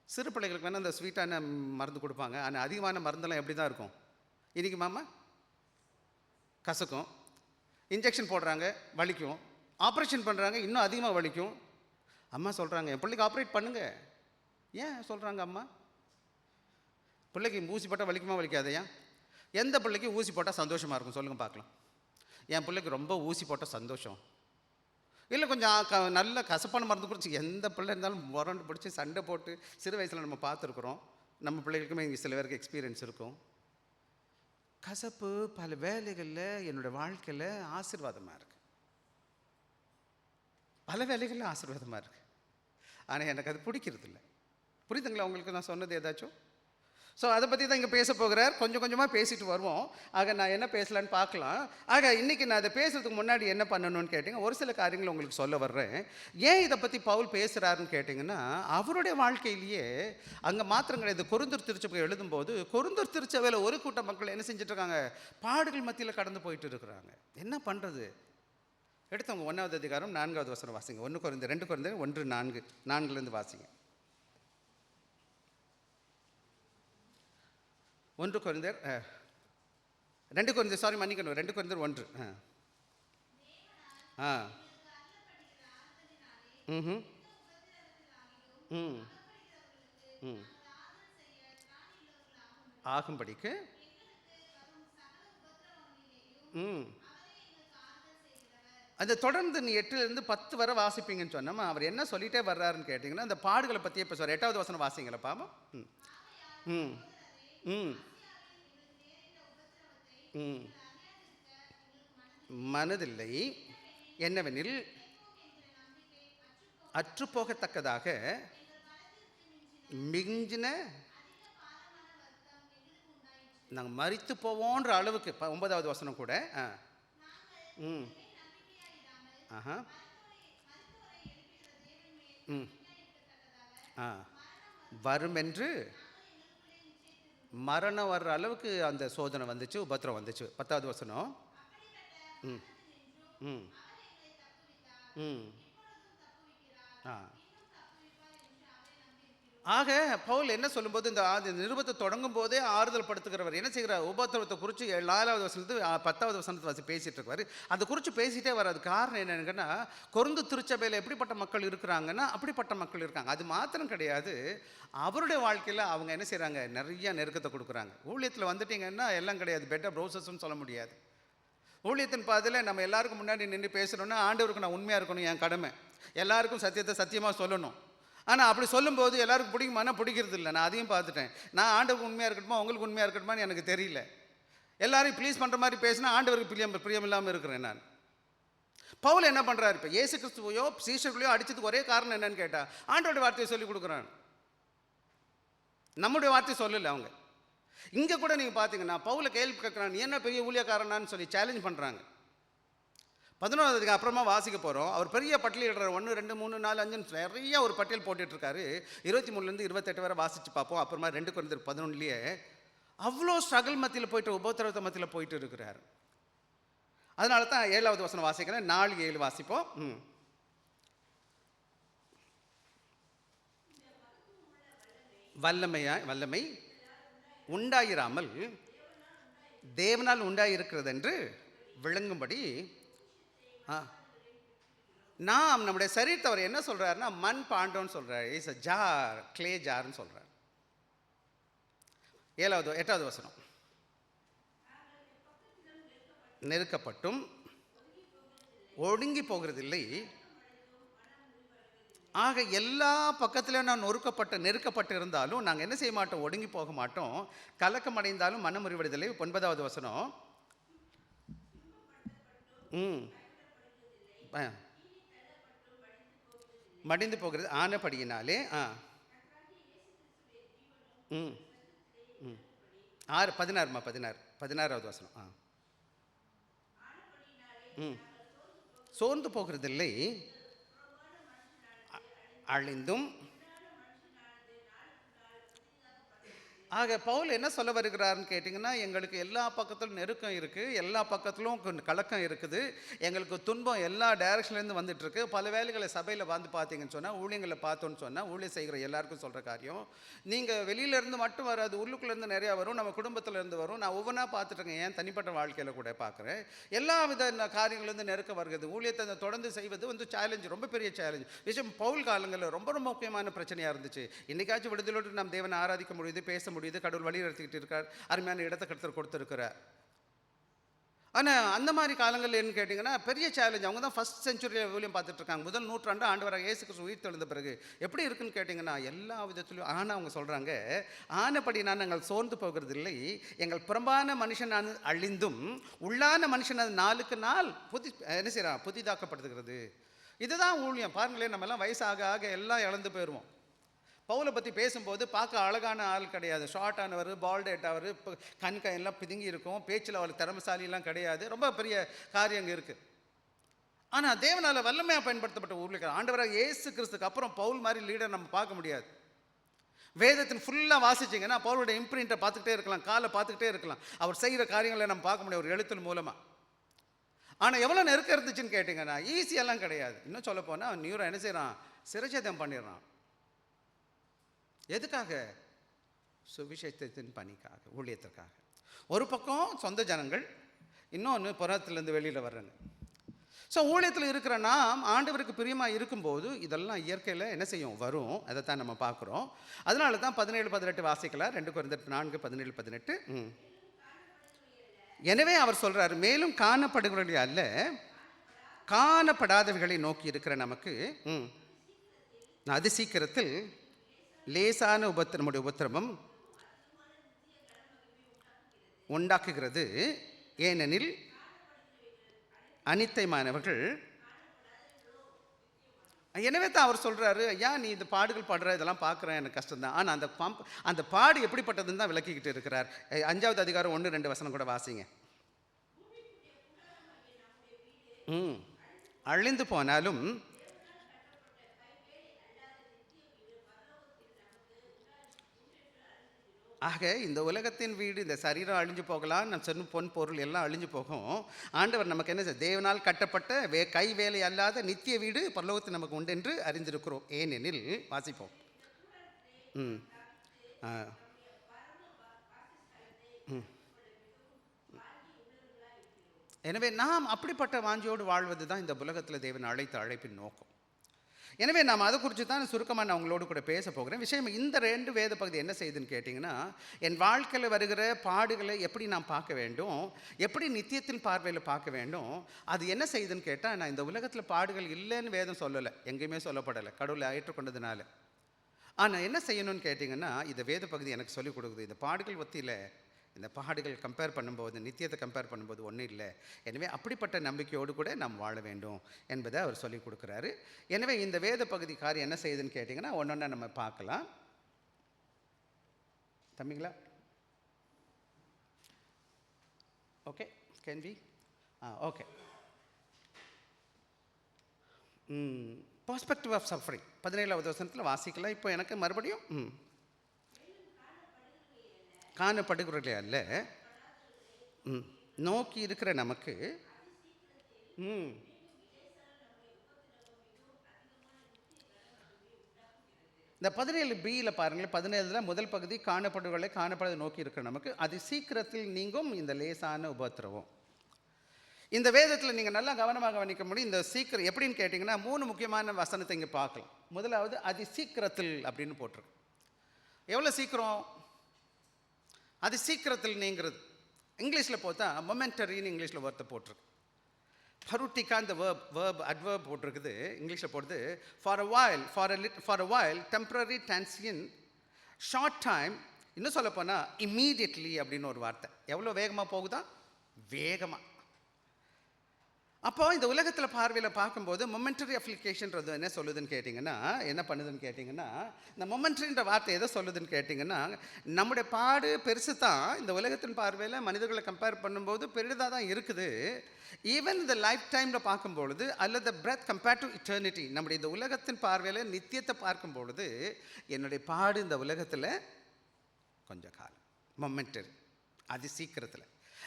சிறு பிள்ளைகளுக்கு வேணால் அந்த ஸ்வீட்டான மருந்து கொடுப்பாங்க. ஆனால் அதிகமான மருந்தெல்லாம் எப்படி தான் இருக்கும், இன்றைக்கி மாமா கசக்கும். இன்ஜெக்ஷன் போடுறாங்க, வலிக்கும். ஆப்ரேஷன் பண்ணுறாங்க, இன்னும் அதிகமாக வலிக்கும். அம்மா சொல்கிறாங்க, என் பிள்ளைக்கு ஆப்ரேட் பண்ணுங்க. ஏன் சொல்கிறாங்க அம்மா? பிள்ளைக்கு ஊசி போட்டால் வலிக்குமா வலிக்காதையா? எந்த பிள்ளைக்கு ஊசி போட்டால் சந்தோஷமாக இருக்கும் சொல்லுங்கள் பார்க்கலாம். என் பிள்ளைக்கு ரொம்ப ஊசி போட்டால் சந்தோஷம் இல்லை, கொஞ்சம் நல்ல கசப்பான மருந்து குடிச்சு எந்த பிள்ளை இருந்தாலும் முரண்டு பிடிச்சி சண்டை போட்டு சிறு வயசில் நம்ம பார்த்துருக்குறோம். நம்ம பிள்ளைகளுக்குமே இங்கே சில பேருக்கு எக்ஸ்பீரியன்ஸ் இருக்கும். கசப்பு பல வேலைகளில் என்னோடய வாழ்க்கையில் ஆசீர்வாதமாக இருக்குது, பல வேலைகளில் ஆசீர்வாதமாக இருக்குது. ஆனால் எனக்கு அது பிடிக்கிறது இல்லை. புரியுதுங்களா உங்களுக்கு நான் சொன்னது ஏதாச்சும்? ஸோ அதை பற்றி தான் இங்கே பேச போகிறார். கொஞ்சம் கொஞ்சமாக பேசிட்டு வருவோம். ஆக நான் என்ன பேசலான்னு பார்க்கலாம். ஆக இன்றைக்கி நான் அதை பேசுகிறதுக்கு முன்னாடி என்ன பண்ணணும்னு கேட்டிங்க, ஒரு சில காரியங்களை உங்களுக்கு சொல்ல வர்றேன். ஏன் இதை பற்றி பவுல் பேசுகிறாருன்னு கேட்டிங்கன்னா, அவருடைய வாழ்க்கையிலேயே அங்கே மாத்திரம் கிடையாது. கொரிந்தர் திருச்சபை எழுதும்போது கொரிந்தர் திருச்சபையில் ஒரு கூட்ட மக்கள் என்ன செஞ்சிட்ருக்காங்க, பாடுகள் மத்தியில் கடந்து போயிட்டு இருக்கிறாங்க. என்ன பண்ணுறது? எடுத்தவங்க 1வது அதிகாரம் 4வது வசனம் வாசிங்க. 1 கொரிந்தர் 2 கொரிந்தர் 1:4 4லேருந்து வாசிங்க. 1 கொரிந்தர் 2 கொரிந்தர் சாரி மன்னிக்கணும் 2 கொரிந்தர் 1. ம் ம் ம் ஆகும்படிக்கு அந்த தொடர்ந்து நீ 8லேருந்து 10 வரை வாசிப்பீங்கன்னு சொன்னோம். அவர் என்ன சொல்லிட்டே வர்றாருன்னு கேட்டிங்கன்னா, அந்த பாடுகளை பற்றியே இப்போ சார் 8வது வசனம் வாசிங்களா பாவம். ம் ம் ம் மனதில்லை, என்னவெனில் அற்றுப்போகத்தக்கதாக மிஞ்சின நாங்கள் மரித்து போவோன்ற அளவுக்கு 9வது வசனம் கூட ம் ஆஹா ம் வருமென்று மரணம் வர்ற அளவுக்கு அந்த சோதனை வந்துச்சு, உபத்திரம் வந்துச்சு. 10வது வசனம். ம் ம் ம் ஆக பவுல் என்ன சொல்லும்போது, இந்த நிருபத்தை தொடங்கும் போதே ஆறுதல் படுத்துகிறவர் என்ன செய்கிறார், உபத்திரவத்தை குறித்து 4வது வசனத்து 10வது வசனத்தை பேசிகிட்டு இருக்காரு. அதை குறித்து பேசிகிட்டே வராது. காரணம் என்னன்னா, கொரிந்து திருச்சபையில் எப்படிப்பட்ட மக்கள் இருக்கிறாங்கன்னா அப்படிப்பட்ட மக்கள் இருக்காங்க. அது மாத்திரம் கிடையாது, அவருடைய வாழ்க்கையில் அவங்க என்ன செய்கிறாங்க, நிறைய நெருக்கத்தை கொடுக்குறாங்க. ஊழியத்தில் வந்துட்டிங்கன்னா எல்லாம் கிடையாது, பெட்டர் ப்ரோசஸ்ன்னு சொல்ல முடியாது. ஊழியத்தின் பாதையில் நம்ம எல்லாருக்கும் முன்னாடி நின்று பேசணுன்னா, ஆண்டவருக்கு நான் உண்மையாக இருக்கணும், என் கடமை. எல்லாருக்கும் சத்தியத்தை சத்தியமாக சொல்லணும். ஆனால் அப்படி சொல்லும்போது எல்லாருக்கும் பிடிக்குமானா பிடிக்கிறது இல்லை. நான் அதையும் பார்த்துட்டேன். நான் ஆண்டவருக்கு உண்மையாக இருக்கட்டுமா உங்களுக்கு உண்மையாக இருக்கட்டுமான்னு எனக்கு தெரியல. எல்லாரையும் ப்ளீஸ் பண்ணுற மாதிரி பேசினா ஆண்டவருக்கு பிரியம் இல்லாமல் இருக்கிறேன் நான். பவுல் என்ன பண்ணுறாரு, இப்போ இயேசு கிறிஸ்துவையோ சீஷர்களையோ அடித்ததுக்கு ஒரே காரணம் என்னன்னு கேட்டால், ஆண்டோடைய வார்த்தையை சொல்லி கொடுக்குறான், நம்முடைய வார்த்தையை சொல்லலை அவங்க. இங்கே கூட நீங்கள் பார்த்தீங்கன்னா பவுலை கேள்வி கேட்குறான், நீ என்ன பெரிய ஊழியக்காரனான்னு சொல்லி சேலஞ்ச் பண்ணுறாங்க. 11வது அப்புறமா வாசிக்க போகிறோம். அவர் பெரிய பட்டியலிடுறார், 1 2 3 4 5 நிறைய ஒரு பட்டியல் போட்டுட்ருக்காரு. 23லேருந்து 28 வரை வாசித்து பார்ப்போம். அப்புறமா 2 கொரிந்தர் 11லேயே அவ்வளோ ஸ்ட்ரகிள் மத்தியில் போயிட்டு உபத்திரவத்தை மத்தியில் போயிட்டு இருக்கிறார். அதனால தான் 7வது வசனம் வாசிக்கிறேன். 4 7 வாசிப்போம். வல்லமை உண்டாயிராமல் தேவனால் உண்டாயிருக்கிறது என்று விளங்கும்படி நாம் நம்முடைய சரீரத்தை அவர் என்ன சொல்கிறாருன்னா மண் பாண்டோன்னு சொல்கிறார். இஸ் அ ஜார், கிளே ஜார்ன்னு சொல்கிறார். 8வது வசனம். நெருக்கப்பட்டும் ஒடுங்கி போகிறதில்லை. ஆக எல்லா பக்கத்திலும் நான் நெருக்கப்பட்டு இருந்தாலும் நாங்கள் என்ன செய்ய மாட்டோம், ஒடுங்கி போக மாட்டோம். கலக்கம் அடைந்தாலும் மனம் முறிவடைதில்லை. 9வது வசனம். மடிந்து போகிறது ஆனபடியினாலே 16வது வசனம். சோர்ந்து போகிறதில்லை, அழிந்தும் ஆக பவுல் என்ன சொல்ல வருகிறாருன்னு கேட்டிங்கன்னா, எங்களுக்கு எல்லா பக்கத்திலும் நெருக்கம் இருக்குது, எல்லா பக்கத்திலும் கலக்கம் இருக்குது, எங்களுக்கு துன்பம் எல்லா டைரக்ஷன்லேருந்து வந்துட்டுருக்கு. பல வேலைகளை சபையில் வந்து பார்த்தீங்கன்னு சொன்னால், ஊழியங்களை பார்த்தோன்னு சொன்னால், ஊழியம் செய்கிற எல்லாருக்கும் சொல்கிற காரியம், நீங்கள் வெளியிலேருந்து மட்டும் வராது, உள்ளுக்குள்ளேருந்து நிறையா வரும், நம்ம குடும்பத்திலேருந்து வரும். நான் ஒவ்வொன்றா பார்த்துட்டுருக்கேன், ஏன் தனிப்பட்ட வாழ்க்கையில் கூட பார்க்குறேன். எல்லா வித காரியங்கள்லேருந்து நெருக்கம் வருகிறது. ஊழியத்தை தொடர்ந்து செய்வது வந்து சேலஞ்சு, ரொம்ப பெரிய சேலஞ்ச் விஷயம். பவுல் காலங்களில் ரொம்ப ரொம்ப முக்கியமான பிரச்சனையாக இருந்துச்சு. இன்றைக்காச்சும் விடுதலோடு நம்ம தேவனை ஆராதிக்க முடியுது, பேச முடியுது, கடவுள் வழி நடத்திக்கிட்டு இருக்கார், அருமையான இடத்தை கருத்தர் கொடுத்துருக்கிறார். ஆனால் அந்த மாதிரி காலங்கள் என்ன கேட்டிங்கன்னா பெரிய சேலஞ்ச். அவங்க தான் ஃபஸ்ட் செஞ்சுரியில் ஊழியம் பார்த்துட்டு இருக்காங்க. முதல் நூற்றாண்டு ஆண்டவராக இயேசு கிறிஸ்து உயிர் தெழுந்த பிறகு எப்படி இருக்குன்னு கேட்டிங்கன்னா எல்லா விதத்துலையும். ஆனால் அவங்க சொல்கிறாங்க, ஆனபடி நாங்கள் சோர்ந்து போகிறது இல்லை, எங்கள் புறம்பான மனுஷன் அழிந்தும் உள்ளான மனுஷன் அது நாளுக்கு நாள் என்ன செய்யறான், புதிதாக்கப்படுகிறது. இதுதான் ஊழியம். பாருங்களேன், நம்ம எல்லாம் வயசாக ஆக எல்லாம் இழந்து போயிடுவோம். பவுலை பற்றி பேசும்போது பார்க்க அழகான ஆள் கிடையாது, ஷார்ட்டானவர், பால்டேட்டாவர், இப்போ கண்கையெல்லாம் பிதுங்கி இருக்கும், பேச்சில் அவர் திறமசாலிலாம் கிடையாது, ரொம்ப பெரிய காரியம் அங்கே இருக்குது. ஆனால் தேவனால் வல்லமையாக பயன்படுத்தப்பட்ட ஊழியர்கள் ஆண்டவராக இயேசு கிறிஸ்துக்கு அப்புறம் பவுல் மாதிரி லீடர் நம்ம பார்க்க முடியாது. வேதத்தின் ஃபுல்லாக வாசிச்சிங்கன்னா பவுலோட இம்ப்ரிண்ட்டை பார்த்துக்கிட்டே இருக்கலாம், காலை பார்த்துக்கிட்டே இருக்கலாம், அவர் செய்கிற காரியங்களை நம்ம பார்க்க முடியாது ஒரு எழுத்தின் மூலமாக. ஆனால் எவ்வளோ நெருக்கம் இருந்துச்சுன்னு கேட்டிங்கன்னா ஈஸியெல்லாம் கிடையாது. இன்னும் சொல்ல போனால் அவன் நியூரோ என்ன செய்கிறான், சிரச்சேதம் பண்ணிடுறான். எதுக்காக? சுவிசேஷத்தின் பணிக்காக, ஊழியத்திற்காக. ஒரு பக்கம் சொந்த ஜனங்கள், இன்னொன்று புறத்திலேருந்து வெளியில் வர்றாங்க. ஸோ ஊழியத்தில் இருக்கிற நாம் ஆண்டவருக்கு பிரியமாக இருக்கும்போது இதெல்லாம் இயற்கையில் என்ன செய்யும், வரும். அதைத்தான் நம்ம பார்க்குறோம். அதனால தான் 17-18 வாசிக்கலாம். 2 கொரிந்தியர் 4:17-18. எனவே அவர் சொல்கிறார், மேலும் காணப்படுகிறவர்களே அல்ல காணப்படாதவைகளை நோக்கி இருக்கிற நமக்கு அது சீக்கிரத்தில் லேசான நம்முடைய உபத்திரவம் உண்டாக்குகிறது. ஏனெனில் அனித்தியமானவர்கள். எனவே தான் அவர் சொல்கிறாரு, ஐயா நீ இந்த பாடுகள் பாடுற இதெல்லாம் பார்க்குறேன், எனக்கு கஷ்டம்தான். ஆனால் அந்த பாடு எப்படிப்பட்டதுன்னு தான் விளக்கிக்கிட்டு இருக்கிறார். 5வது அதிகாரம் 1-2 வசனம் கூட வாசிங்க. அழிந்து போனாலும் ஆக இந்த உலகத்தின் வீடு, இந்த சரீரம் அழிஞ்சு போகலாம், நம்ம சொன்ன பொன் பொருள் எல்லாம் அழிஞ்சு போகும். ஆண்டவர் நமக்கு என்ன, தேவனால் கட்டப்பட்ட கை வேலை அல்லாத நித்திய வீடு பரலோகத்தில் நமக்கு உண்டு என்று அறிந்திருக்கிறோம். ஏனெனில் வாசிப்போம். எனவே நாம் அப்படிப்பட்ட வாஞ்சியோடு வாழ்வது தான் இந்த உலகத்தில் தேவன் அழைத்த அழைப்பின் நோக்கம். எனவே நாம் அதை குறித்து தான் சுருக்கமாக நான் உங்களோடு கூட பேச போகிறேன். விஷயம் இந்த 2 வேத பகுதி என்ன செய்யுதுன்னு கேட்டிங்கன்னா, என் வாழ்க்கையில் வருகிற பாடுகளை எப்படி நான் பார்க்க வேண்டும், எப்படி நித்தியத்தின் பார்வையில் பார்க்க வேண்டும், அது என்ன செய்யுதுன்னு கேட்டால், நான் இந்த உலகத்தில் பாடுகள் இல்லைன்னு வேதம் சொல்லலை, எங்கேயுமே சொல்லப்படலை, கடவுளை ஏற்றுக்கொண்டதுனால. ஆனால் என்ன செய்யணும்னு கேட்டிங்கன்னா, இந்த வேத பகுதி எனக்கு சொல்லிக் கொடுக்குது. இந்த பாடுகள் ஒத்தியில் இந்த பாடுகள் கம்பேர் பண்ணும்போது, நித்தியத்தை கம்பேர் பண்ணும்போது ஒன்றும் இல்லை. எனவே அப்படிப்பட்ட நம்பிக்கையோடு கூட நாம் வாழ வேண்டும் என்பதை அவர் சொல்லிக் கொடுக்குறாரு. எனவே இந்த வேத பகுதி காரியம் என்ன செய்யுதுன்னு கேட்டிங்கன்னா, ஒன்றொன்னா நம்ம பார்க்கலாம். தம்பிங்களா? Okay, can we? Okay. Perspective of suffering 17வது வசனத்தில் வாசிக்கலாம். இப்போ எனக்கு மறுபடியும் காணப்படுகிறவர்களே அல்ல நோக்கி இருக்கிற நமக்கு இந்த 17b பாருங்களேன். 17 முதல் பகுதி காணப்படுவர்களை காணப்படுவதை நோக்கி இருக்கிற நமக்கு அது சீக்கிரத்தில் நீங்கும் இந்த லேசான உபத்திரவம். இந்த வேதத்தில் நீங்கள் நல்லா கவனமாக கவனிக்க முடியும். இந்த சீக்கிரம் எப்படின்னு கேட்டிங்கன்னா 3 முக்கியமான வசனத்தை இங்கே பார்க்கலாம். முதலாவது அது சீக்கிரத்தில் அப்படின்னு போட்டிருக்கு. எவ்வளோ சீக்கிரம்? அது சீக்கிரத்தில் நீங்கிறது. இங்கிலீஷில் பார்த்தா மொமெண்டரின்னு இங்கிலீஷில் வார்த்தை போட்டிருக்கு. பருட்டிக்கா இந்த வேர்ப் அட்வர்ப் போட்டிருக்குது. இங்கிலீஷில் போடுறது for a while temporary transient short time. இன்னும் சொல்ல போனால் இம்மீடியட்லி அப்படின்னு ஒரு வார்த்தை. எவ்வளோ வேகமாக போகுதா? வேகமாக. அப்போ இந்த உலகத்தில் பார்வையில் பார்க்கும்போது மொமெண்டரி அப்ளிகேஷன்றது என்ன சொல்லுதுன்னு கேட்டிங்கன்னா, என்ன பண்ணுதுன்னு கேட்டிங்கன்னா, இந்த மொமெண்டரின்ற வார்த்தை எதை சொல்லுதுன்னு கேட்டிங்கன்னா, நம்முடைய பாடு பெருசு தான். இந்த உலகத்தின் பார்வையில் மனிதர்களை கம்பேர் பண்ணும்போது பெரிதாக தான் இருக்குது. ஈவன் இந்த லைஃப் டைமில் பார்க்கும்பொழுது அல்லது பிரெத் கம்பேர் டு இட்டர்னிட்டி, நம்முடைய இந்த உலகத்தின் பார்வையில் நித்தியத்தை பார்க்கும்பொழுது என்னுடைய பாடு இந்த உலகத்தில் கொஞ்ச காலம். மொமெண்டரி, அது சீக்கிரத்தில்.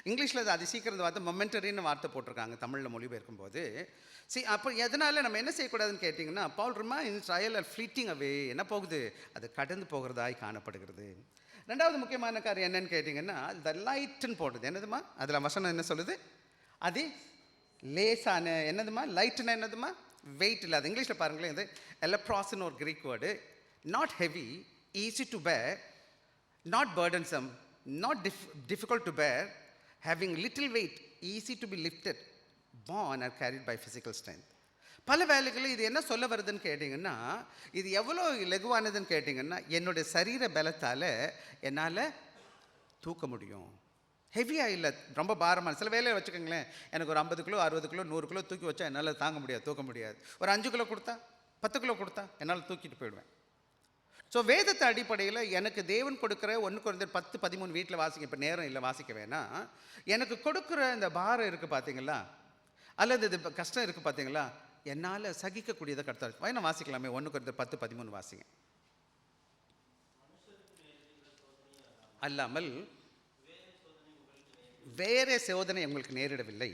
இங்கிலீஷில் அது சீக்கிரம் வார்த்தை மொமெண்டரின்னு வார்த்தை போட்டிருக்காங்க, தமிழில் மொழிபெயர்க்கும் போது. அப்போ எதனால் நம்ம என்ன செய்யக்கூடாதுன்னு கேட்டிங்கன்னா, பால் ரிமைன்ஸ் ட்ரையல் ஆர் ஃப்ளீட்டிங் அவே, என்ன போகுது, அது கடந்து போகிறதாய் காணப்படுகிறது. ரெண்டாவது முக்கியமான காரியம் என்னன்னு கேட்டிங்கன்னா, த லைட்டுன்னு போடுறது. என்னதுமா அதில் வசனம் என்ன சொல்லுது, அது லேசான, என்னதுமா லைட்டுன்னா என்னதுமா வெயிட் இல்லை. அது இங்கிலீஷில் பாருங்களேன், இது எலப்ராஸ்ன்னு ஒரு Greek word. Not heavy, easy to bear, not burdensome, not difficult to bear, having little weight, easy to be lifted, borne or carried by physical strength. பல வேலைகளில் இது என்ன சொல்ல வருதுன்னு கேட்டிங்கன்னா, இது எவ்வளோ லகுவானதுன்னு கேட்டிங்கன்னா, என்னுடைய சரீர பலத்தால் என்னால் தூக்க முடியும். ஹெவியாக இல்லை, ரொம்ப பாரமாக. சில வேலையை வச்சுக்கோங்களேன், எனக்கு ஒரு 50 கிலோ 60 கிலோ 100 கிலோ தூக்கி வச்சா என்னால் தாங்க முடியாது, தூக்க முடியாது. ஒரு 5 கிலோ கொடுத்தா 10 கிலோ கொடுத்தா என்னால் தூக்கிட்டு போயிடுவேன். ஸோ வேதத்தை அடிப்படையில் எனக்கு தேவன் கொடுக்குற 1 Corinthians 10:13 வீட்டில் வாசிக்க, இப்போ நேரம் இல்லை வாசிக்க வேணாம். எனக்கு கொடுக்குற இந்த பாரம் இருக்குது பார்த்தீங்களா, அல்லது இது கஷ்டம் இருக்குது பார்த்தீங்களா, என்னால் சகிக்கக்கூடியதை கருத்தாரு. வேணா வாசிக்கலாமே, 1 Corinthians 10:13 வாசிங்க. அல்லாமல் வேறே சோதனை உங்களுக்கு நேரிடவில்லை,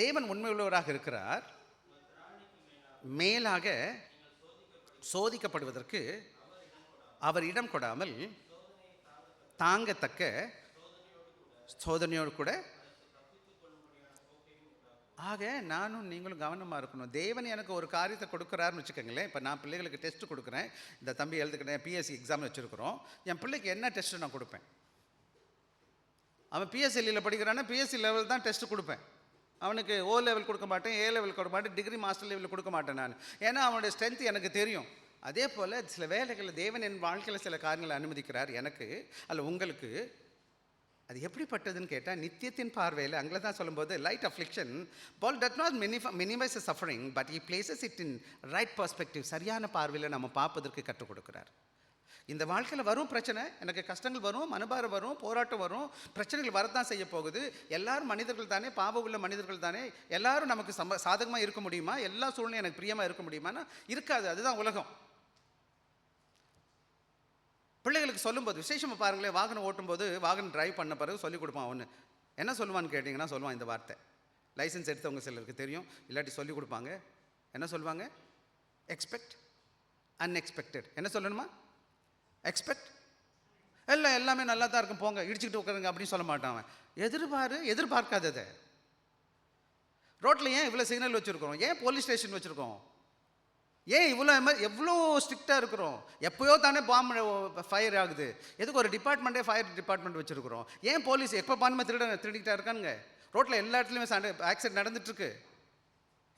தேவன் உண்மையுள்ளவராக இருக்கிறார், மேலாக சோதிக்கப்படுவதற்கு அவர் இடம் கொடாமல் தாங்கத்தக்க சோதனையோடு கூட. ஆக நானும் நீங்களும் கவனமாக இருக்கணும். தேவன் எனக்கு ஒரு காரியத்தை கொடுக்குறாருன்னு வச்சுக்கோங்களேன். இப்போ நான் பிள்ளைகளுக்கு டெஸ்ட்டு கொடுக்குறேன், இந்த தம்பி எழுதுக்கிறேன், பிஎஸ்சி எக்ஸாம் வச்சுருக்கிறோம். என் பிள்ளைக்கு என்ன டெஸ்ட்டு நான் கொடுப்பேன்? அவன் பிஎஸ்சியில் படிக்கிறான்னா பிஎஸ்சி லெவல் தான் டெஸ்ட்டு கொடுப்பேன். அவனுக்கு ஓ லெவல் கொடுக்க மாட்டேன், ஏ லெவல் கொடுக்க மாட்டேன், டிகிரி மாஸ்டர் லெவலில் கொடுக்க மாட்டேன் நான். ஏன்னா அவனுடைய ஸ்ட்ரென்த் எனக்கு தெரியும். அதே போல் சில வேலைகளில் தேவன் என் வாழ்க்கையில் சில காரியங்களை அனுமதிக்கிறார் எனக்கு அல்ல உங்களுக்கு. அது எப்படிப்பட்டதுன்னு கேட்டால், நித்தியத்தின் பார்வையில் அங்கே தான் சொல்லும்போது light affliction Paul did not minimise suffering but he places it in right perspective. சரியான பார்வையில் நம்ம பார்ப்பதற்கு கற்றுக் கொடுக்குறார். இந்த வாழ்க்கையில் வரும் பிரச்சனை, எனக்கு கஷ்டங்கள் வரும், மனபாரம் வரும், போராட்டம் வரும், பிரச்சனைகள் வரத்தான் செய்ய போகுது. எல்லாரும் மனிதர்கள் தானே, பாவ உள்ள மனிதர்கள் தானே, எல்லாரும் நமக்கு சாதகமாக இருக்க முடியுமா, எல்லா சூழ்நிலையும் எனக்கு பிரியமாக இருக்க முடியுமானா இருக்காது. அதுதான் உலகம். பிள்ளைகளுக்கு சொல்லும்போது விசேஷமாக பாருங்களேன், வாகனம் ஓட்டும்போது, வாகனம் டிரைவ் பண்ண பிறகு சொல்லிக் கொடுப்பான். ஒன்று என்ன சொல்லுவான்னு கேட்டிங்கன்னா, சொல்லுவான் இந்த வார்த்தை. லைசன்ஸ் எடுத்தவங்க சிலருக்கு தெரியும், இல்லாட்டி சொல்லிக் கொடுப்பாங்க. என்ன சொல்லுவாங்க? Expect unexpected. என்ன சொல்லணுமா? எக்ஸ்பெக்ட் இல்லை, எல்லாமே நல்லா தான் இருக்கும், போங்க இடிச்சுக்கிட்டு உட்காருங்க அப்படின்னு சொல்ல மாட்டான் அவன். எதிர்பார்க்காததை. ரோட்டில் ஏன் இவ்வளோ சிக்னல் வச்சுருக்கிறோம்? ஏன் போலீஸ் ஸ்டேஷன் வச்சுருக்கோம்? ஏன் எவ்வளோ ஸ்ட்ரிக்டாக இருக்கிறோம்? எப்போயோ தானே பாம்பு ஃபயர் ஆகுது, எதுக்கு ஒரு டிபார்ட்மெண்ட்டே ஃபயர் டிபார்ட்மெண்ட் வச்சுருக்கிறோம்? ஏன் போலீஸ் எப்போ பாம்பு திருடிக்கிட்டா இருக்கானுங்க? ரோட்டில் எல்லா இடத்துலையுமே ஆக்சிடென்ட் நடந்துட்டுருக்கு.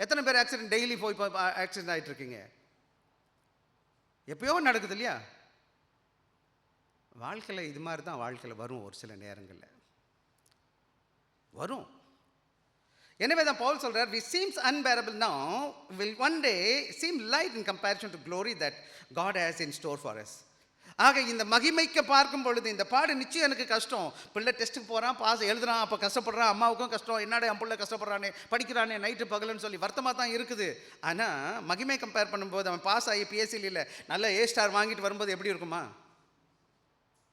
எத்தனை பேர் ஆக்சிடென்ட் டெய்லி போய் ஆக்சிடென்ட் ஆகிட்டு இருக்கீங்க? எப்போயோ நடக்குது இல்லையா? வாழ்க்கையில் இது மாதிரி தான் வாழ்க்கையில் வரும். ஒரு சில நேரங்களில் வரும். எனவே தான் பவுல் சொல்றார், we seems unbearable now will one day seem light in comparison to glory that God has in store for us. ஆக இந்த மகிமைக்கு பார்க்கும் பொழுது இந்த பாடு நிச்சயம் எனக்கு கஷ்டம். பிள்ளை டெஸ்ட்டுக்கு போகிறான், பாஸ் எழுதுறான், அப்போ கஷ்டப்படுறான், அம்மாவுக்கும் கஷ்டம், என்னடா என் பிள்ளை கஷ்டப்படுறானே, படிக்கிறானே நைட்டு பகலுன்னு சொல்லி வருத்தமாக தான் இருக்குது. ஆனால் மகிமை கம்பேர் பண்ணும்போது அவன் பாஸ் ஆகி பிஎஸ்சியில் இல்லை நல்ல ஏ ஸ்டார் வாங்கிட்டு வரும்போது எப்படி இருக்குமா?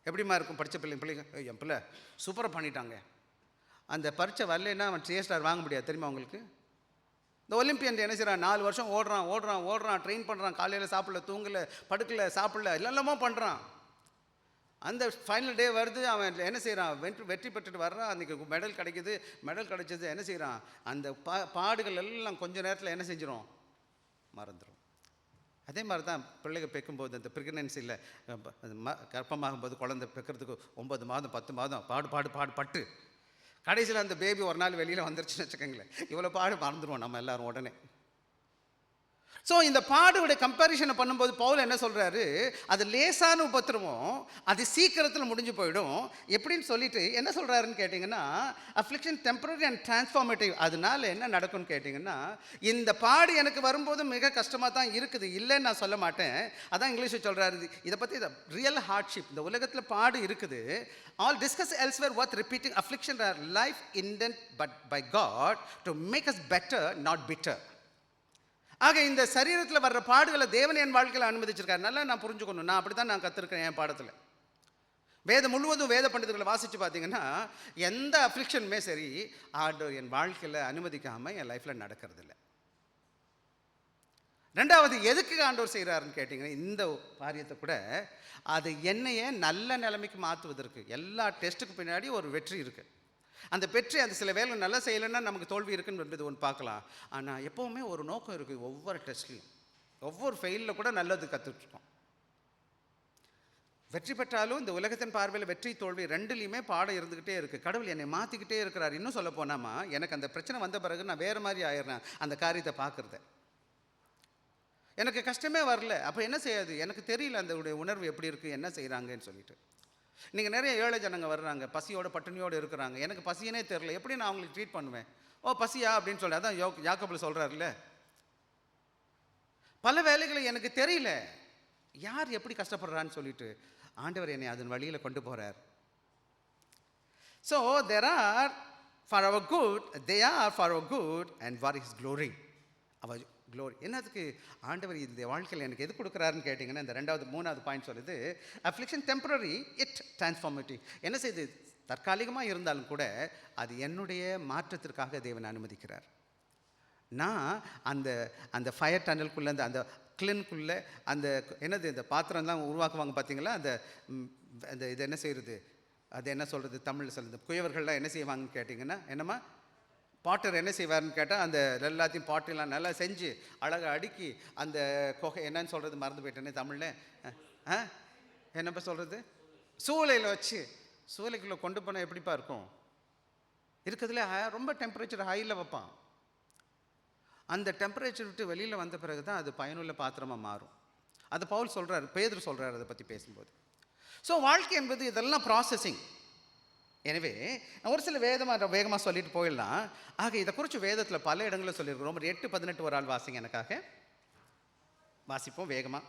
எப்படிமா இருக்கும்? படித்த பிள்ளைங்க என் பிள்ளை சூப்பராக பண்ணிட்டாங்க, அந்த பரீட்சை வரலன்னா அவன் ஏ ஸ்டார் வாங்க முடியாது. தெரியுமா உங்களுக்கு? இந்த ஒலிம்பியன் என்ன செய்கிறான்? 4 வருஷம் ஓடுறான், ட்ரெயின் பண்ணுறான், காலையில் சாப்பிடல, தூங்கலை, படுக்கலை, சாப்பிடல, எல்லாமே பண்ணுறான். அந்த ஃபைனல் டே வருது, அவன் என்ன செய்கிறான்? வெற்றி பெற்றுட்டு வர்றான், அன்றைக்கி மெடல் கிடைக்கிது. மெடல் கிடைச்சது என்ன செய்கிறான்? அந்த பாடுகள் எல்லாம் கொஞ்சம் நேரத்தில் என்ன செஞ்சிடும்? மறந்துடும். அதே மாதிரி தான் பிள்ளைகள் பெக்கும்போது, அந்த ப்ரெக்னன்சியில் கர்ப்பமாகும்போது, குழந்தை பெக்கிறதுக்கு 9 மாதம் 10 மாதம் பட்டு கடைசியில் அந்த பேபி ஒரு நாள் வெளியில் வந்துருச்சுன்னு வச்சுக்கோங்களேன், இவ்வளோ பாடு மறந்துடுவோம் நம்ம எல்லோரும் உடனே. ஸோ இந்த பாடுடைய கம்பேரிஷனை பண்ணும்போது பவுல் என்ன சொல்கிறாரு? அது லேசான உபத்திரமும் அது சீக்கிரத்தில் முடிஞ்சு போயிடும். எப்படின்னு சொல்லிட்டு என்ன சொல்கிறாருன்னு கேட்டிங்கன்னா, அஃப்ளிக்ஷன் டெம்பரரி அண்ட் டிரான்ஸ்ஃபார்மேட்டிவ். அதனால என்ன நடக்கும்னு கேட்டிங்கன்னா, இந்த பாடு எனக்கு வரும்போது மிக கஷ்டமாக தான் இருக்குது, இல்லைன்னு நான் சொல்ல மாட்டேன். அதான் இங்கிலீஷில் சொல்கிறாரு இதை பற்றி, ரியல் ஹார்ட்ஷிப். இந்த உலகத்தில் பாடு இருக்குது. All discuss elsewhere worth repeating. Affliction are life indent but by God to make us better, not bitter. ஆக இந்த சரீரத்தில் வர்ற பாடுகளை தேவன் என் வாழ்க்கையில் அனுமதிச்சிருக்காரு. நல்லா நான் புரிஞ்சுக்கணும். நான் அப்படி தான் நான் கற்றுருக்கேன் என் பாடத்தில். வேதம் முழுவதும் வேத பண்டிதர்களை வாசித்து பார்த்தீங்கன்னா எந்த அஃப்ளிக்ஷனுமே சரி ஆண்டவர் என் வாழ்க்கையில் அனுமதிக்காமல் என் லைஃப்பில் நடக்கிறதில்ல. ரெண்டாவது, எதுக்கு ஆண்டவர் செய்கிறாருன்னு கேட்டிங்கன்னா, இந்த காரியத்தை கூட அது என்னையே நல்ல நிலைமைக்கு மாற்றுவதற்கு. எல்லா டெஸ்ட்டுக்கு பின்னாடி ஒரு வெற்றி இருக்குது. அந்த வெற்றி அந்த சில வேலை நல்லா செய்யலைன்னா நமக்கு தோல்வி இருக்குன்றது ஒன்று பார்க்கலாம். ஆனால் எப்போவுமே ஒரு நோக்கம் இருக்குது. ஒவ்வொரு டெஸ்ட்லையும் ஒவ்வொரு ஃபெயிலில் கூட நல்லது கற்றுட்ருக்கோம். வெற்றி பெற்றாலும் இந்த உலகத்தின் பார்வையில் வெற்றி தோல்வி ரெண்டுலேயுமே பாடம் இருந்துக்கிட்டே இருக்குது. கடவுள் என்னை மாற்றிக்கிட்டே இருக்கிறார். இன்னும் சொல்ல போனாமா, எனக்கு அந்த பிரச்சனை வந்த பிறகு நான் வேறு மாதிரி ஆயிடுறேன். அந்த காரியத்தை பார்க்குறத எனக்கு கஷ்டமே வரல. அப்போ என்ன செய்யாது, எனக்கு தெரியல அந்த உணர்வு எப்படி இருக்குது, என்ன செய்கிறாங்கன்னு சொல்லிட்டு. நீங்கள் நிறைய ஏழை ஜனங்க வர்றாங்க, பசியோட பட்டினியோடு இருக்கிறாங்க. எனக்கு பசியனே தெரில, எப்படி நான் அவங்களுக்கு ட்ரீட் பண்ணுவேன்? ஓ பசியா அப்படின்னு சொல்லி, அதான் யாக்கோபில் சொல்கிறாருல்ல, பல வேலைகளை எனக்கு தெரியல, யார் எப்படி கஷ்டப்படுறான்னு சொல்லிட்டு ஆண்டவர் என்னை அதன் வழியில் கொண்டு போகிறார். So there are for our good, they are for our good and for his glory. அவர் க்ளோரி என்னதுக்கு ஆண்டவர் இந்த வாழ்க்கையில் எனக்கு எது கொடுக்குறாருன்னு கேட்டிங்கன்னா, இந்த மூணாவது பாயிண்ட் சொல்லுது, அஃப்ளிக்ஷன் டெம்பரரி இட் டிரான்ஸ்ஃபார்மேட்டிவ். என்ன செய்யுது, தற்காலிகமாக இருந்தாலும் கூட அது என்னுடைய மாற்றத்திற்காக தேவன் அனுமதிக்கிறார். நான் அந்த அந்த ஃபயர் டனலுக்குள்ளே அந்த கிளினுக்குள்ளே அந்த என்னது இந்த பாத்திரம்லாம் உருவாக்குவாங்க பார்த்தீங்களா, அந்த அந்த இது என்ன செய்கிறது, அது என்ன சொல்கிறது தமிழில் சொல்லுது, குயவர்கள்லாம் என்ன செய்வாங்கன்னு கேட்டிங்கன்னா, என்னம்மா பாட்டர் என்ன செய்வார்னு கேட்டால், அந்த எல்லாத்தையும் பாட்டெல்லாம் நல்லா செஞ்சு அழகாக அடுக்கி அந்த கொகை என்னன்னு சொல்கிறது மறந்து போயிட்டேனே தமிழில், என்னப்பா சொல்கிறது, சூளையில் வச்சு சூளைக்குள்ளே கொண்டு போனால் எப்படிப்பா இருக்கும், இருக்கிறதுல ரொம்ப டெம்பரேச்சர் ஹையில் வைப்பான். அந்த டெம்பரேச்சர் விட்டு வெளியில் வந்த பிறகு தான் அது பயனுள்ள பாத்திரமாக மாறும். அது பவுல் சொல்கிறார், பேதுரு சொல்கிறார் அதை பற்றி பேசும்போது. ஸோ வாழ்க்கை என்பது இதெல்லாம் ப்ராசஸிங். எனவே ஒரு சில வேகமாக சொல்லிட்டு போயிடலாம். ஆக இதை குறித்து வேதத்தில் பல இடங்களில் சொல்லியிருக்கோம். ரொம்ப 8:18 ஒரு ஆள் வாசிங்க எனக்காக, வாசிப்போம் வேகமாக.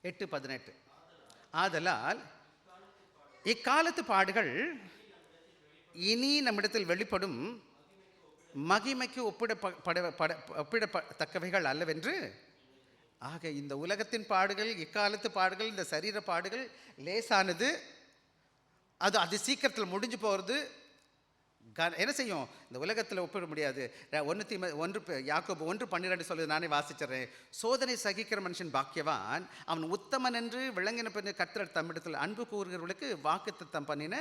8:18. ஆதலால் இக்காலத்து பாடுகள் இனி நம்மிடத்தில் வெளிப்படும் மகிமைக்கு ஒப்பிடத்தக்கவைகள் அல்லவென்று. ஆக இந்த உலகத்தின் பாடுகள், இக்காலத்து பாடுகள், இந்த சரீர பாடுகள் லேசானது, அது சீக்கிரத்தில் முடிஞ்சு போகிறது. என்ன செய்யும், இந்த உலகத்தில் ஒப்பிட முடியாது. யாக்கோபு 1:12 சொல்லுது, நானே வாசிச்சிட்றேன். சோதனை சகிக்கிற மனுஷன் பாக்கியவான், அவன் உத்தமன் என்று விளங்கின பின் கர்த்தர் தம்மிடத்தில் அன்பு கூறுகிறவர்களுக்கு வாக்குத்தத்தம் பண்ணின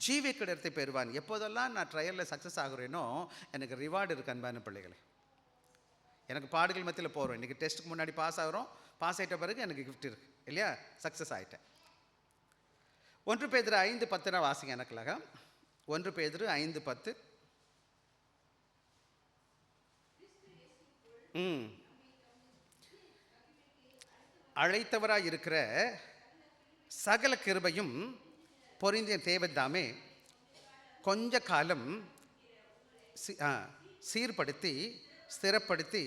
ஜீவிய கிடத்தை பெறுவான். எப்போதெல்லாம் நான் ட்ரையலில் சக்ஸஸ் ஆகுறேனோ எனக்கு ரிவார்டு இருக்குது. அன்பான பிள்ளைகளை, எனக்கு பாடுகள் மத்தியில் போகிறோம். இன்றைக்கி டெஸ்ட்டுக்கு முன்னாடி பாஸ் ஆகிறோம், பாஸ் ஆகிட்ட பிறகு எனக்கு கிஃப்ட் இருக்குது இல்லையா, சக்ஸஸ் ஆகிட்டேன். 1 பேதுரு 5:10 வாசிங்க எனக்குலாக. 1 பேதுரு 5:10. அழைத்தவராய் இருக்கிற சகல கிருபையும் பொருந்திய தேவதாமே கொஞ்ச காலம் சீர்படுத்தி ஸ்திரப்படுத்தி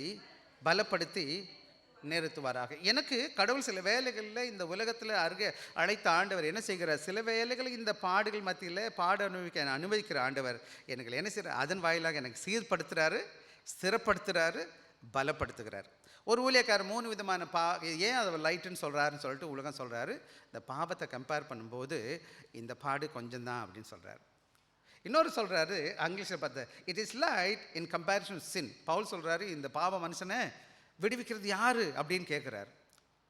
பலப்படுத்தி நிறுத்துவாராக. எனக்கு கடவுள் சில வேலைகளில் இந்த உலகத்தில் அழைத்த ஆண்டவர் என்ன செய்கிறார், சில வேலைகளை இந்த பாடுகள் மத்தியில் அனுபவிக்க அனுமதிக்கிற ஆண்டவர் எனக்கு என்ன செய்கிறார், அதன் வாயிலாக எனக்கு சீர்படுத்துகிறாரு, ஸ்திரப்படுத்துகிறாரு, பலப்படுத்துகிறார். ஒரு ஊழியக்காரர் 3 விதமான ஏன் அதை லைட்டுன்னு சொல்கிறாருன்னு சொல்லிட்டு உலகம் சொல்கிறாரு, இந்த பாவத்தை கம்பேர் பண்ணும்போது இந்த பாடு கொஞ்சம்தான் அப்படின்னு சொல்கிறார். இன்னொரு சொல்கிறாரு, இங்கிலீஷில் பார்த்த, it is light in comparison sin. Paul சொல்கிறாரு, இந்த பாவ மனுஷனை விடுவிக்கிறது யாரு அப்படின்னு கேட்குறாரு.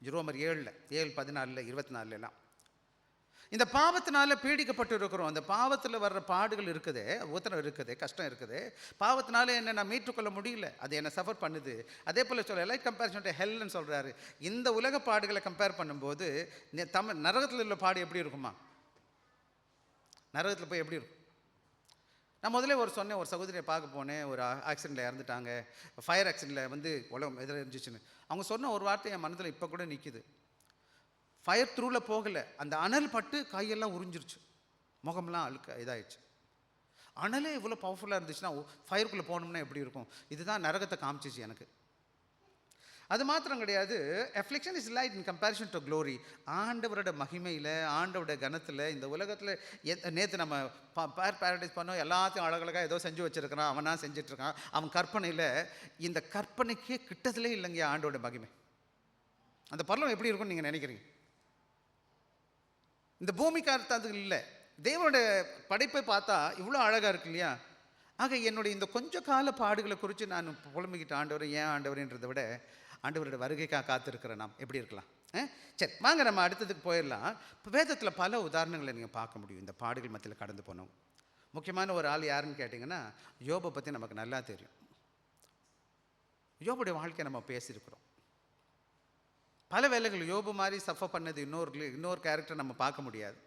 ரோமர் 7:14 24 இந்த பாவத்தினால பீடிக்கப்பட்டு இருக்கிறோம். அந்த பாவத்தில் வர்ற பாடுகள் இருக்குது, உத்தரவு இருக்குது, கஷ்டம் இருக்குது. பாவத்தினால என்ன நான் மீட்டுக்கொள்ள முடியல, அது என்னை சஃபர் பண்ணுது. அதே போல் சொல்ல லைக் கம்பேரிசன் ஹெல்னு சொல்கிறாரு. இந்த உலக பாடுகளை கம்பேர் பண்ணும்போது நரகத்தில் உள்ள பாடு எப்படி இருக்குமா, நரகத்தில் போய் எப்படி இருக்கும். நான் முதல்ல சொன்னேன், ஒரு சகோதரியை பார்க்க போனேன், ஒரு ஆக்சிடெண்ட்டில் இறந்துட்டாங்க, ஃபயர் ஆக்சிடெண்ட்டில் உலகம் எதில் இருந்துச்சுன்னு. அவங்க சொன்ன ஒரு வார்த்தை என் மனதில் இப்போ கூட நிற்கிது. ஃபயர் த்ரூவில் போகலை, அந்த அனல் பட்டு கையெல்லாம் உறிஞ்சிருச்சு, முகம்லாம் இதாகிடுச்சு. அனலே இவ்வளோ பவர்ஃபுல்லாக இருந்துச்சுன்னா ஃபயருக்குள்ளே போனோம்னா எப்படி இருக்கும். இதுதான் நரகத்தை காமிச்சிச்சு எனக்கு. அது மாத்திரம் கிடையாது, affliction is light in comparison to glory. ஆண்டவரோட மகிமையில், ஆண்டவரோட கனத்தில், இந்த உலகத்தில் நேற்று நம்ம பேரடைஸ் பண்ணோம், எல்லாத்தையும் அழகழகாக ஏதோ செஞ்சு வச்சுருக்கிறான், அவனா செஞ்சிட்ருக்கான். அவன் கற்பனையில், இந்த கற்பனைக்கே கிட்டத்திலே இல்லைங்க ஆண்டோட மகிமை. அந்த பரலோகம் எப்படி இருக்கும்னு நீங்கள் நினைக்கிறீங்க? இந்த பூமிக்கு அது இல்லை. தேவனோட படைப்பை பார்த்தா இவ்வளோ அழகாக இருக்கு இல்லையா? ஆக என்னுடைய இந்த கொஞ்ச கால பாடுகளை குறித்து நான் புலம்பிக்கிட்டு ஆண்டவர் ஏன் ஆண்டவர்ன்றதை விட ஆண்டவரோட வருகைக்காக காத்திருக்கிற நாம் எப்படி இருக்கலாம்? சரி, வாங்க நம்ம அடுத்ததுக்கு போயிடலாம். இப்போ வேதத்தில் பல உதாரணங்களை நீங்கள் பார்க்க முடியும் இந்த பாடுகள் மத்தியில் கடந்து போனோம். முக்கியமான ஒரு ஆள் யாருன்னு கேட்டிங்கன்னா, யோபை பற்றி நமக்கு நல்லா தெரியும். யோபுடைய வாழ்க்கையை நம்ம பேசியிருக்கிறோம். பல வேலைகள் யோபு மாதிரி சஃபர் பண்ணது இன்னொரு கேரக்டர் நம்ம பார்க்க முடியாது.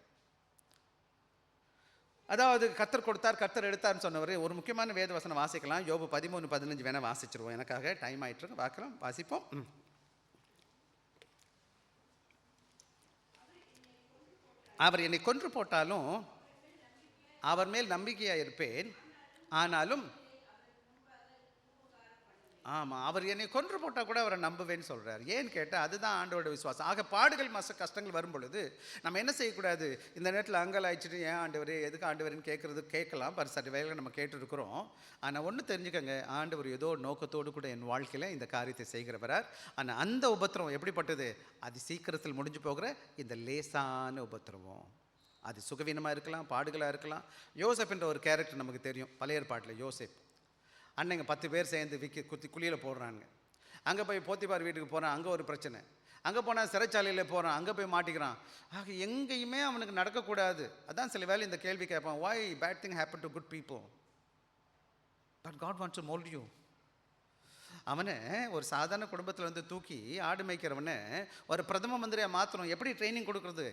அதாவது கர்த்தர் கொடுத்தார், கர்த்தர் எடுத்தார்னு சொன்னவர். ஒரு முக்கியமான வேத வசனம் வாசிக்கலாம். யோபு 13:15 வேணால் வாசிச்சிருவோம். எனக்காக டைம் ஆகிட்டுருக்கு, பார்க்கலாம், வாசிப்போம். அவர் என்னை கொன்று போட்டாலும் அவர் மேல் நம்பிக்கையாக இருப்பேன், ஆனாலும் ஆமாம், அவர் என்னை கொன்று போட்டால் கூட அவரை நம்புவேன்னு சொல்கிறார். ஏன்னு கேட்டால் அதுதான் ஆண்டோட விசுவாசம். ஆக பாடுகள் கஷ்டங்கள் வரும் பொழுது நம்ம என்ன செய்யக்கூடாது? இந்த நேரத்தில் அங்கலாய்ச்சிட்டு ஏன் ஆண்டவர், எதுக்கு ஆண்டவர்னு கேட்கலாம். சரி வேலை நம்ம கேட்டுருக்குறோம். ஆனால் ஒன்று தெரிஞ்சுக்கங்க, ஆண்டவர் ஏதோ நோக்கத்தோடு கூட என் வாழ்க்கையில் இந்த காரியத்தை செய்கிறவரார். ஆனால் அந்த உபத்திரம் எப்படிப்பட்டது? அது சீக்கிரத்தில் முடிஞ்சு போகிற இந்த லேசான உபத்திரவம். அது சுகவீனமாக இருக்கலாம், பாடுகளாக இருக்கலாம். யோசேப் என்ற ஒரு கேரக்டர் நமக்கு தெரியும் பழைய ஏற்பாட்டில். யோசேப் அன்னைங்க 10 பேர் சேர்ந்து குத்தி குழியில் போடுறாங்க. அங்கே போய் போத்திபார் வீட்டுக்கு போகிறான், அங்கே ஒரு பிரச்சனை. அங்கே போனால் சிறைச்சாலையில் போகிறான், அங்கே போய் மாட்டிக்கிறான். ஆக எங்கேயுமே அவனுக்கு நடக்கக்கூடாது. அதான் சில வேலை இந்த கேள்வி கேட்பான், why bad thing happen to good people but God wants to mold you. அவனை ஒரு சாதாரண குடும்பத்தில் வந்து தூக்கி ஆடு மேய்க்கிறவனை ஒரு பிரதம மந்திரியாக மாற்றணும். எப்படி ட்ரைனிங் கொடுக்குறது?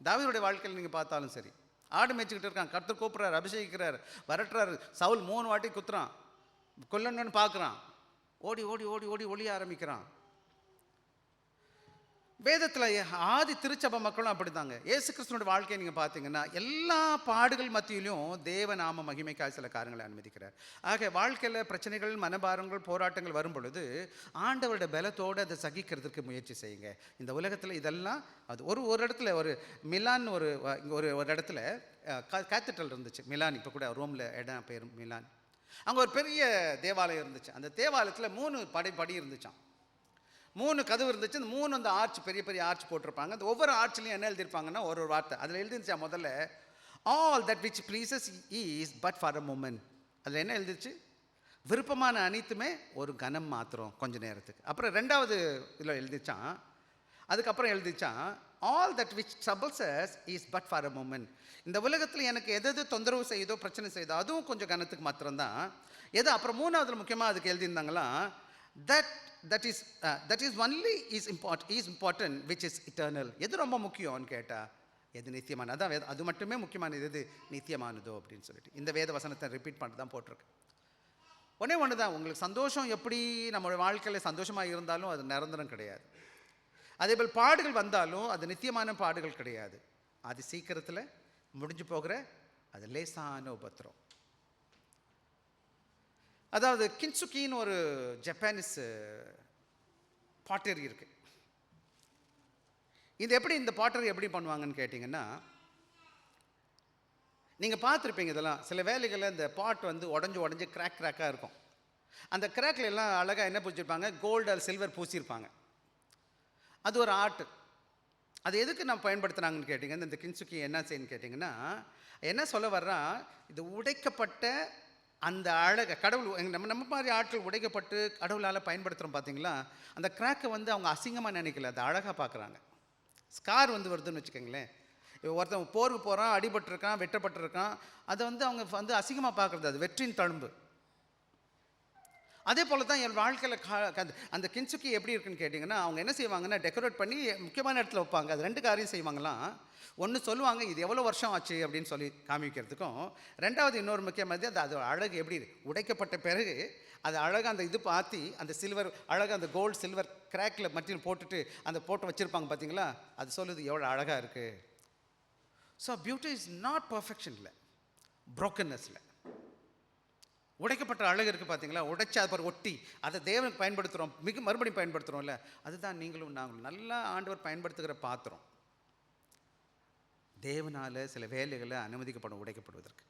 தாவீதுடைய வாழ்க்கையில் நீங்கள் பார்த்தாலும் சரி, ஆடு மேய்ச்சிக்கிட்டு இருக்கான், கர்த்தர் கூப்பிட்றாரு, அபிஷேகிக்கிறார், வரட்டுறாரு. சவுல் 3 வாட்டி குத்துறான், கொல்லணுன்னு பார்க்குறான், ஓடி ஓடி ஓடி ஓடி ஒளிய ஆரம்பிக்கிறான். வேதத்தில் ஆதி திருச்சபை மக்களும் அப்படித்தாங்க. இயேசு கிறிஸ்துவோட வாழ்க்கையை நீங்கள் பார்த்தீங்கன்னா எல்லா பாடுகள் மத்தியிலும் தேவநாம மகிமைக்காக சில காரியங்களை அனுமதிக்கிறார். ஆக வாழ்க்கையில் பிரச்சனைகள், மனபாரங்கள், போராட்டங்கள் வரும் பொழுது ஆண்டவரோட பலத்தோடு அதை சகிக்கிறதுக்கு முயற்சி செய்யுங்க. இந்த உலகத்தில் இதெல்லாம் அது ஒரு இடத்துல ஒரு மிலான் ஒரு இடத்துல கேத்தட்ரல் இருந்துச்சு. மிலான், இப்போ கூட ரோமில் இடம் பேர் மிலான். அங்கே ஒரு பெரிய தேவாலயம் இருந்துச்சு. அந்த தேவாலயத்தில் 3 படி இருந்துச்சான். 3 கதவு இருந்துச்சு. அந்த 3 அந்த ஆர்ச், பெரிய பெரிய ஆர்ச் போட்டிருப்பாங்க. அந்த ஒவ்வொரு ஆர்ச்லையும் என்ன எழுதியிருப்பாங்கன்னா ஒரு வார்த்தை அதில் எழுதிருச்சா. முதல்ல all that which pleases is but for a moment. அதில் என்ன எழுதிருச்சு? விருப்பமான அனைத்துமே ஒரு கணம் மாத்திரம், கொஞ்ச நேரத்துக்கு. அப்புறம் 2வது இதில் எழுதிச்சான். அதுக்கப்புறம் எழுதிச்சான் all that which troubles us is but for a moment. இந்த உலகத்தில் எனக்கு எது தொந்தரவு செய்யுதோ, பிரச்சனை செய்யுதோ, அதுவும் கொஞ்சம் கணத்துக்கு மாத்திரம்தான். எது அப்புறம் 3வது முக்கியமாக அதுக்கு எழுதியிருந்தாங்களா, that is only is important which is eternal. எது ரொம்ப முக்கியம்னு கேட்டால் எது நித்தியமானது, அதான் அது மட்டுமே முக்கியமானது, எது நித்தியமானதோ அப்படின்னு சொல்லிட்டு இந்த வேத வசனத்தை ரிப்பீட் பண்ணிட்டு தான் போட்டிருக்கு. ஒன்று தான், உங்களுக்கு சந்தோஷம் எப்படி நம்மளுடைய வாழ்க்கையில் சந்தோஷமாக இருந்தாலும் அது நிரந்தரம் கிடையாது. அதேபோல் பாடுகள் வந்தாலும் அது நித்தியமான பாடுகள் கிடையாது. அது சீக்கிரத்தில் முடிஞ்சு போகிற அது லேசான உபத்திரம். அதாவது கின்சுக்கின்னு ஒரு ஜப்பானீஸ் பாட்டரி இருக்குது. இந்த பாட்டரி எப்படி பண்ணுவாங்கன்னு கேட்டிங்கன்னா, நீங்கள் பார்த்துருப்பீங்க இதெல்லாம். சில வேலைகளில் இந்த பாட் வந்து உடஞ்சி கிராக்காக இருக்கும். அந்த கிராக்கில் எல்லாம் அழகாக என்ன பூச்சிருப்பாங்க, கோல்டு ஆர் சில்வர் பூசியிருப்பாங்க. அது ஒரு ஆர்ட். அது எதுக்கு நம்ம பயன்படுத்துனாங்கன்னு கேட்டிங்கன்னா, இந்த கின்சுக்கி என்ன செய்யணும்னு கேட்டிங்கன்னா, என்ன சொல்ல வர்றா, இது உடைக்கப்பட்ட அந்த அழகை கடவுள் நம்ம மாதிரி ஆட்கள் உடைக்கப்பட்டு கடவுளால் பயன்படுத்துகிறோம் பார்த்தீங்களா. அந்த கிராக்கை வந்து அவங்க அசிங்கமாக நினைக்கல, அதை அழகாக பார்க்குறாங்க. ஸ்கார் வந்து வருதுன்னு வச்சுக்கோங்களேன். ஒருத்தன் போருக்கு போகிறான், அடிபட்டிருக்கான், வெட்டப்பட்டிருக்கான், அதை வந்து அவங்க வந்து அசிங்கமாக பார்க்குறது, அது வெற்றியின் தழும்பு. அதே போல் தான் என் வாழ்க்கையில் அந்த கின்சுக்கி எப்படி இருக்குன்னு கேட்டிங்கன்னா, அவங்க என்ன செய்வாங்கன்னா டெக்கரேட் பண்ணி முக்கியமான இடத்துல வைப்பாங்க. அது 2 காரியம் செய்வாங்களாம். ஒன்று சொல்லுவாங்க இது எவ்வளோ வருஷம் ஆச்சு அப்படின்னு சொல்லி காமிக்கிறதுக்கும், 2வது இன்னொரு முக்கியமானது அது அழகு எப்படி உடைக்கப்பட்ட பிறகு அது அழகாக அந்த இது பார்த்தி அந்த சில்வர் அழகாக அந்த கோல்டு சில்வர் கிராக்கில் மட்டியில் போட்டுட்டு அந்த போட்டு வச்சுருப்பாங்க பார்த்தீங்களா. அது சொல்லுது எவ்வளோ அழகாக இருக்குது. ஸோ பியூட்டி இஸ் நாட் பர்ஃபெக்ஷனில், ப்ரோக்கன்னஸில். உடைக்கப்பட்ட அழகு இருக்குது பார்த்தீங்களா, உடைச்சி அதை ஒட்டி அதை தேவனுக்கு பயன்படுத்துகிறோம், மறுபடியும் பயன்படுத்துகிறோம்ல, அதுதான் நீங்களும் நாங்களும் நல்லா ஆண்டவர் பயன்படுத்துகிற பாத்திரம். தேவனால் சில வேலைகளை அனுமதிக்கப்படும் உடைக்கப்படுவதற்கு.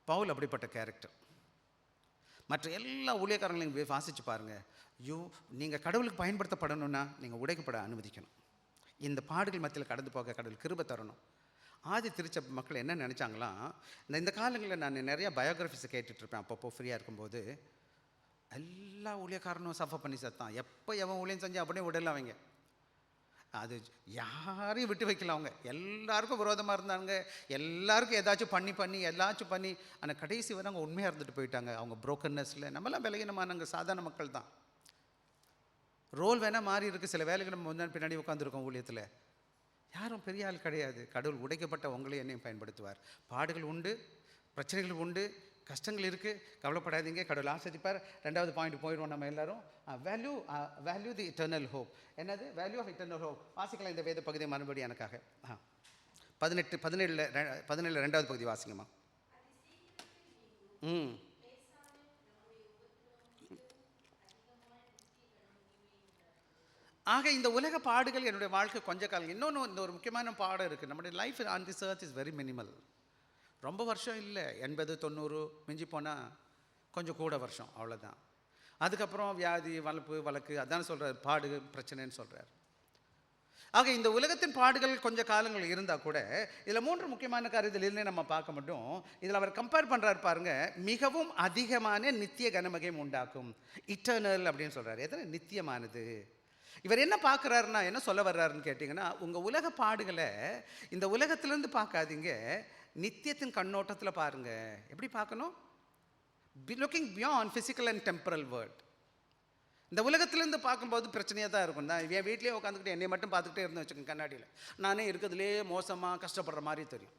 பவுல் அப்படிப்பட்ட கேரக்டர். மற்ற எல்லா ஊழியக்காரங்களையும் வாசித்து பாருங்கள். நீங்கள் கடவுளுக்கு பயன்படுத்தப்படணும்னா நீங்கள் உடைக்கப்பட அனுமதிக்கணும். இந்த பாடுகள் மத்தியில் கடந்து போக கடவுள் கிருபை தரணும். ஆதி திருச்சபை மக்கள் என்ன நினச்சாங்களாம், இந்த காலங்களில் நான் நிறையா பயோகிராஃபிஸை கேட்டுட்ருப்பேன் அப்பப்போ ஃப்ரீயாக இருக்கும்போது. எல்லா ஊழியக்காரனும் சஃபர் பண்ணி செத்தான், எப்போ எவன் ஊழியம் செஞ்சு அப்படியே விடல அவங்க. அது யாரையும் விட்டு வைக்கல, அவங்க எல்லாருக்கும் விரோதமாக இருந்தாங்க, எல்லாருக்கும் ஏதாச்சும் பண்ணி ஆனால் கடைசி வரை அவங்க உண்மையாக இருந்துட்டு போயிட்டாங்க. அவங்க புரோக்கன்னஸில் நம்மளாம் பலகீனமானவங்க, சாதாரண மக்கள் தான். ரோல் வேணால் மாறி இருக்குது, சில வேலைகள் நம்ம முன்னாடி பின்னாடி உட்காந்துருக்கோம் ஊழியத்தில். யாரும் பெரிய ஆள் கிடையாது. கடவுள் உடைக்கப்பட்ட உங்களையும் என்னையும் பயன்படுத்துவார். பாடுகள் உண்டு, பிரச்சனைகள் உண்டு, கஷ்டங்கள் இருக்குது, கவலைப்படாதீங்க, கடவுள் ஆஸ்வதிப்பார். 2வது பாயிண்ட் போயிடுவோம் நம்ம எல்லாரும். வேல்யூ தி இட்டர்னல் ஹோப். என்னது வேல்யூ ஆஃப் இட்டர்னல் ஹோப்? வாசிக்கலாம் இந்த வேத பகுதியை மறுபடியும் எனக்காக. 17 2வது பகுதி வாசிங்கம்மா. ஆக இந்த உலக பாடுகள் என்னுடைய வாழ்க்கை கொஞ்ச காலம். இன்னொன்று, இந்த ஒரு முக்கியமான பாடம் இருக்குது. நம்முடைய life on this earth is very minimal. ரொம்ப வருஷம் இல்லை, 80 90 மிஞ்சி போனால் கொஞ்சம் கூட வருஷம், அவ்வளோதான். அதுக்கப்புறம் வியாதி வழக்கு அதான் சொல்கிறார், பாடு பிரச்சனைன்னு சொல்கிறார். ஆக இந்த உலகத்தின் பாடுகள் கொஞ்சம் காலங்கள் இருந்தால் கூட இதில் 3 முக்கியமான காரியத்திலிருந்தே நம்ம பார்க்க மட்டும். இதில் அவர் கம்பேர் பண்ணுறாரு பாருங்கள், மிகவும் அதிகமான நித்திய கனமகையும் உண்டாக்கும். இட்டர்னல் அப்படின்னு சொல்கிறார். எத்தனை நித்தியமானது. இவர் என்ன பார்க்குறாருன்னா, என்ன சொல்ல வர்றாருன்னு கேட்டிங்கன்னா, உங்கள் உலக பாடுகளை இந்த உலகத்திலேருந்து பார்க்காதீங்க, நித்தியத்தின் கண்ணோட்டத்தில் பாருங்கள். எப்படி பார்க்கணும்? Looking beyond physical and temporal world. இந்த உலகத்துலேருந்து பார்க்கும்போது பிரச்சனையாக தான் இருக்கும். நான் என் வீட்லேயே உட்காந்துக்கிட்டு என்னை மட்டும் பார்த்துக்கிட்டே இருந்து வச்சுக்கோங்க கண்ணாடியில், நானே இருக்கிறதுலே மோசமாக கஷ்டப்படுற மாதிரி தெரியும்.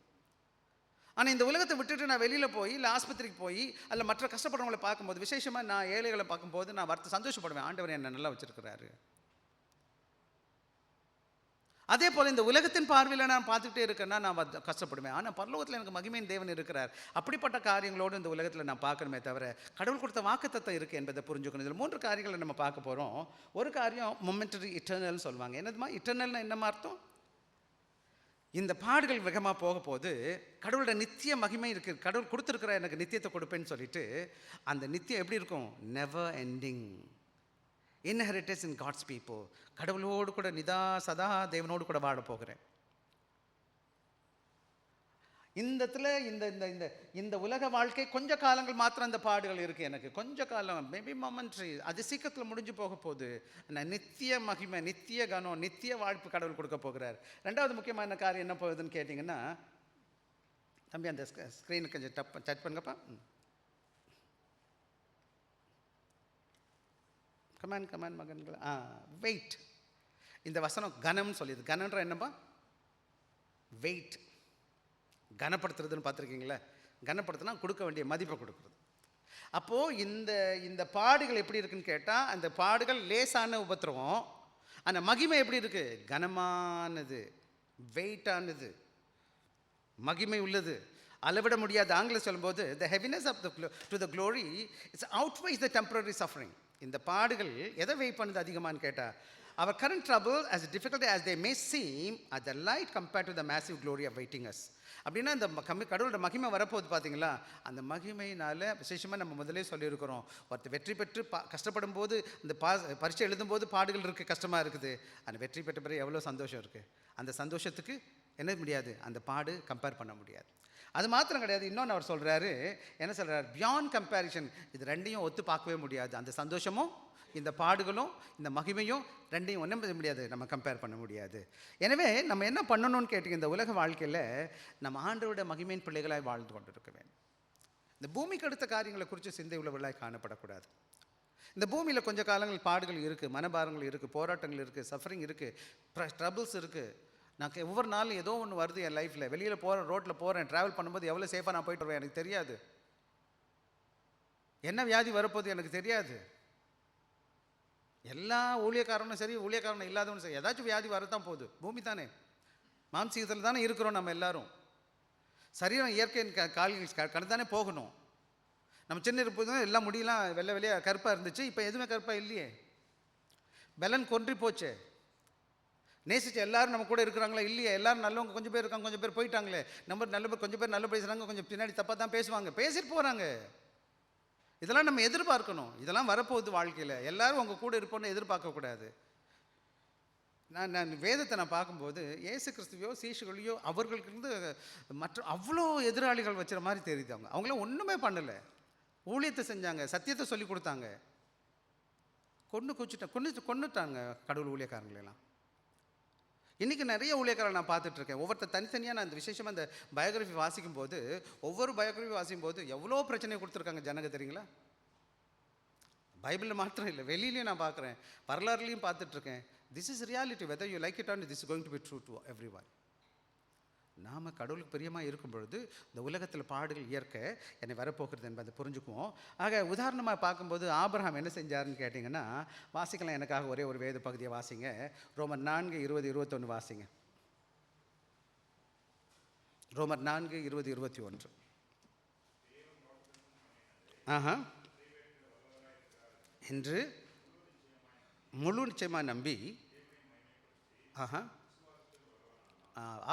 ஆனால் இந்த உலகத்தை விட்டுட்டு நான் வெளியில் போய் இல்லை ஆஸ்பத்திரிக்கு போய் அல்ல மற்ற கஷ்டப்படுறவங்களை பார்க்கும்போது, விசேஷமாக நான் ஏழைகளை பார்க்கும்போது நான் சந்தோஷப்படுவேன், ஆண்டவர் என்னை நல்லா வச்சுருக்கிறாரு. அதே போல் இந்த உலகத்தின் பார்வையில் நான் பார்த்துக்கிட்டே இருக்கேன்னா நான் கஷ்டப்படுவேன். ஆனால் பரலோகத்தில் எனக்கு மகிமையின் தேவன் இருக்கிறார். அப்படிப்பட்ட காரியங்களோடு இந்த உலகத்தில் நான் பார்க்கணுமே தவிர, கடவுள் கொடுத்த வாக்குத்தத்தம் இருக்குது என்பதை புரிஞ்சுக்கணும். இதில் 3 காரியங்களை நம்ம பார்க்க போகிறோம். ஒரு காரியம் மொமெண்டரி இட்டர்னல்னு சொல்லுவாங்க. என்னதுமா இட்டர்னல்னா என்னமா அர்த்தம்? இந்த பாடுகள் வேகமாக போக போது கடவுளோட நித்திய மகிமை இருக்குது, கடவுள் கொடுத்துருக்குற எனக்கு நித்தியத்தை கொடுப்பேன்னு சொல்லிட்டு, அந்த நித்தியம் எப்படி இருக்கும்? Never ending inheritance in God's people. கடவுளோடு கூட சதா தேவனோடு கூட வாழ போகிறேன். இந்த இந்த உலக வாழ்க்கை கொஞ்ச காலங்கள் மாத்திரம் அந்த பாடுகள் இருக்குது எனக்கு, கொஞ்ச காலம், மேபி மொமெண்ட்ரி, அது சீக்கிரத்தில் முடிஞ்சு போக போகுது. நான் நித்திய மகிமை, நித்திய கனம், நித்திய வாழ்ப்பு கடவுள் கொடுக்க போகிறார். 2வது முக்கியமான காரியம் என்ன போகுதுன்னு கேட்டிங்கன்னா, தம்பி அந்த ஸ்க்ரீனுக்கு கொஞ்சம் டச் பண்ணுங்கப்பா. கமான் மகன்கள். வெயிட். இந்த வசனம் கனம்னு சொல்லிது. கனன்ற என்னப்பா? வெயிட். கனப்படுத்துறதுன்னு பார்த்துருக்கீங்களா? கனப்படுத்தினா கொடுக்க வேண்டிய மதிப்பை கொடுக்குறது. அப்போது இந்த பாடுகள் எப்படி இருக்குன்னு கேட்டால், அந்த பாடுகள் லேசான உபத்திரவம், அந்த மகிமை எப்படி இருக்குது? கனமானது, வெயிட்டானது, மகிமை உள்ளது, அளவிட முடியாது. ஆங்கிலம் சொல்லும்போது the heaviness of to the glory it's outweighs the temporary suffering. இந்த பாடுகள் எதை வெயிட் பண்ணுது அதிகமானு கேட்டால், our current trouble as difficult as they may seem are the light compared to the massive glory of waiting us. அப்படின்னா இந்த கடவுளோட மகிமை வரப்போகுது பார்த்தீங்களா, அந்த மகிமையினால் விசேஷமாக நம்ம முதலே சொல்லியிருக்கிறோம், ஒருத்தர் வெற்றி பெற்று கஷ்டப்படும் போது, இந்த பரீட்சை எழுதும்போது பாடுகள் இருக்குது, கஷ்டமாக இருக்குது, அந்த வெற்றி பெற்ற பிறகு எவ்வளோ சந்தோஷம் இருக்குது. அந்த சந்தோஷத்துக்கு என்ன முடியாது, அந்த பாடு கம்பேர் பண்ண முடியாது. அது மாத்திரம் கிடையாது, இன்னொன்று அவர் சொல்கிறாரு, என்ன சொல்கிறார்? Beyond comparison. இது ரெண்டையும் ஒத்து பார்க்கவே முடியாது. அந்த சந்தோஷமும் இந்த பாடுகளும் இந்த மகிமையும் ரெண்டையும் ஒன்றும் பண்ண முடியாது, நம்ம கம்பேர் பண்ண முடியாது. எனவே நம்ம என்ன பண்ணணும்னு கேட்டிங்க, இந்த உலக வாழ்க்கையில் நம்ம ஆண்டவருடைய மகிமையின் பிள்ளைகளாய் வாழ்ந்து கொண்டு இருக்க வேண்டும். இந்த பூமிக்கு அடுத்த காரியங்களை குறித்து சிந்தை உள்ளவர்களாய் காணப்படக்கூடாது. இந்த பூமியில் கொஞ்சம் காலங்கள் பாடுகள் இருக்குது, மனபாரங்கள் இருக்குது, போராட்டங்கள் இருக்குது, சஃபரிங் இருக்குது, ட்ரபிள்ஸ் இருக்குது. நான் ஒவ்வொரு நாளும் ஏதோ ஒன்று வருது என் லைஃப்பில். வெளியில் போகிறேன், ரோட்டில் போகிறேன், ட்ராவல் பண்ணும்போது எவ்வளோ சேஃபாக நான் போயிட்டு வருவேன் எனக்கு தெரியாது. என்ன வியாதி வரப்போகுது எனக்கு தெரியாது. எல்லா ஊழியக்காரனும் சரி, ஊழியக்காரனும் இல்லாதவனும் சரி, ஏதாச்சும் வியாதி வரத்தான் போகுது. பூமி தானே, மாம்சீகத்தில் தானே இருக்கிறோம் நம்ம எல்லாரும். சரீரம் இயற்கையின் கால்கள் கடந்து தானே போகணும். நம்ம சின்ன இருப்பது எல்லாம் முடியெல்லாம் வெள்ளை வெள்ளையாக கருப்பாக இருந்துச்சு, இப்போ எதுவுமே கருப்பாக இல்லையே. பலன் கொன்றி போச்சே. நேசிச்சு எல்லாரும் நம்ம கூட இருக்கிறாங்களா இல்லையே. எல்லாரும் நல்லவங்க கொஞ்சம் பேர் இருக்காங்க, கொஞ்சம் பேர் போயிட்டாங்களே. நம்ம நல்ல பேர் கொஞ்சம் பேர் நல்ல பேசுகிறாங்க, கொஞ்சம் பின்னாடி தப்பாக தான் பேசுவாங்க, பேசிட்டு போகிறாங்க. இதெல்லாம் நம்ம எதிர்பார்க்கணும். இதெல்லாம் வரப்போகுது வாழ்க்கையில். எல்லாரும் உங்கள் கூட இருப்போன்னு எதிர்பார்க்கக்கூடாது. நான் வேதத்தை நான் பார்க்கும்போது இயேசு கிறிஸ்துவையோ சீஷர்களையோ அவர்களுக்கு இருந்து மற்ற அவ்வளோ எதிராளிகள் வச்சுற மாதிரி தெரியுது. அவங்களாம் ஒன்றுமே பண்ணலை, ஊழியத்தை செஞ்சாங்க, சத்தியத்தை சொல்லி கொடுத்தாங்க. கொண்டுட்டாங்க கடவுள் ஊழியக்காரங்களெல்லாம். இன்றைக்கி நிறைய ஊழியக்காரர்கள் நான் பார்த்துட்ருக்கேன். ஒவ்வொருத்தர் தனித்தனியாக நான் இந்த விசேஷமாக இந்த பயோகிராஃபி வாசிக்கும் போது, ஒவ்வொரு பயோகிராஃபி வாசிக்கும் போது எவ்வளோ பிரச்சனையை கொடுத்துருக்காங்க ஜனங்க தெரியுங்களா. பைபிளில் மாத்திரம் இல்லை, வெளியிலையும் நான் பார்க்குறேன், வரலாறுலையும் பார்த்துட்ருக்கேன். This is reality, whether you like it or this is going to be true to every one. நாம் கடவுளுக்கு பிரியமாக இருக்கும் பொழுது இந்த உலகத்தில் பாடுகள் இயற்கை என்னை வரப்போகிறது என்பதை புரிஞ்சுக்குவோம். ஆக உதாரணமாக பார்க்கும்போது ஆபிரகாம் என்ன செஞ்சாருன்னு கேட்டிங்கன்னா, வாசிக்கலாம், எனக்காக ஒரே ஒரு வேத பகுதியை வாசிங்க. ரோமர் 4:20-21 வாசிங்க. ரோமர் 4:20-21. என்று முழு நிச்சயமாக நம்பி.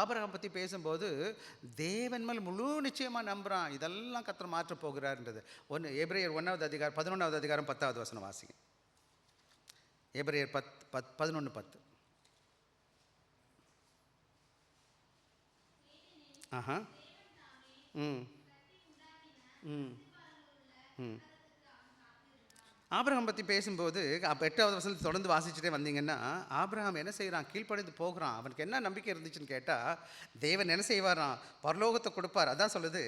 ஆபிரகாம் பற்றி பேசும்போது தேவன் மேல் முழு நிச்சயமாக நம்புகிறான். இதெல்லாம் கர்த்தர் மாற்ற போகிறார்ன்றது. எபிரேயர் 11வது அதிகாரம் 10வது வசனம் வாசிங்க. எபிரேயர் 11:10. ஆபிரகாம் பற்றி பேசும்போது 8வது வசனத்தில் தொடர்ந்து வாசிச்சுட்டே வந்தீங்கன்னா, ஆபிரகாம் என்ன செய்கிறான், கீழ்ப்படிந்து போகிறான். அவனுக்கு என்ன நம்பிக்கை இருந்துச்சுன்னு கேட்டால், தேவன் என்ன செய்வாராம், பரலோகத்தை கொடுப்பார். அதான் சொல்லுது,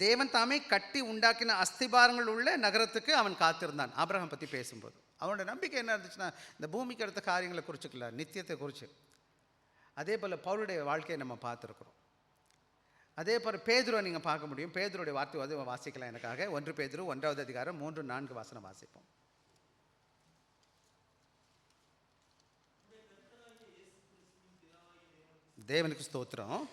தேவன் தாமே கட்டி உண்டாக்கின அஸ்திபாரங்கள் உள்ள நகரத்துக்கு அவன் காத்திருந்தான். ஆபிரகாம் பற்றி பேசும்போது அவனோட நம்பிக்கை என்ன இருந்துச்சுன்னா, இந்த பூமிக்கு அடுத்த காரியங்களை குறிச்சுக்கல, நித்தியத்தை குறித்து. அதே போல் பவுலுடைய வாழ்க்கையை நம்ம பார்த்துருக்குறோம். அதே போல் பேதுருவை நீங்கள் பார்க்க முடியும். பேதுருடைய வார்த்தை அது வாசிக்கலாம் எனக்காக. 1 பேதுரு 1வது அதிகாரம் 3-4 வசனம் வாசிப்போம். தேவனுக்கு ஸ்தோத்திரம்.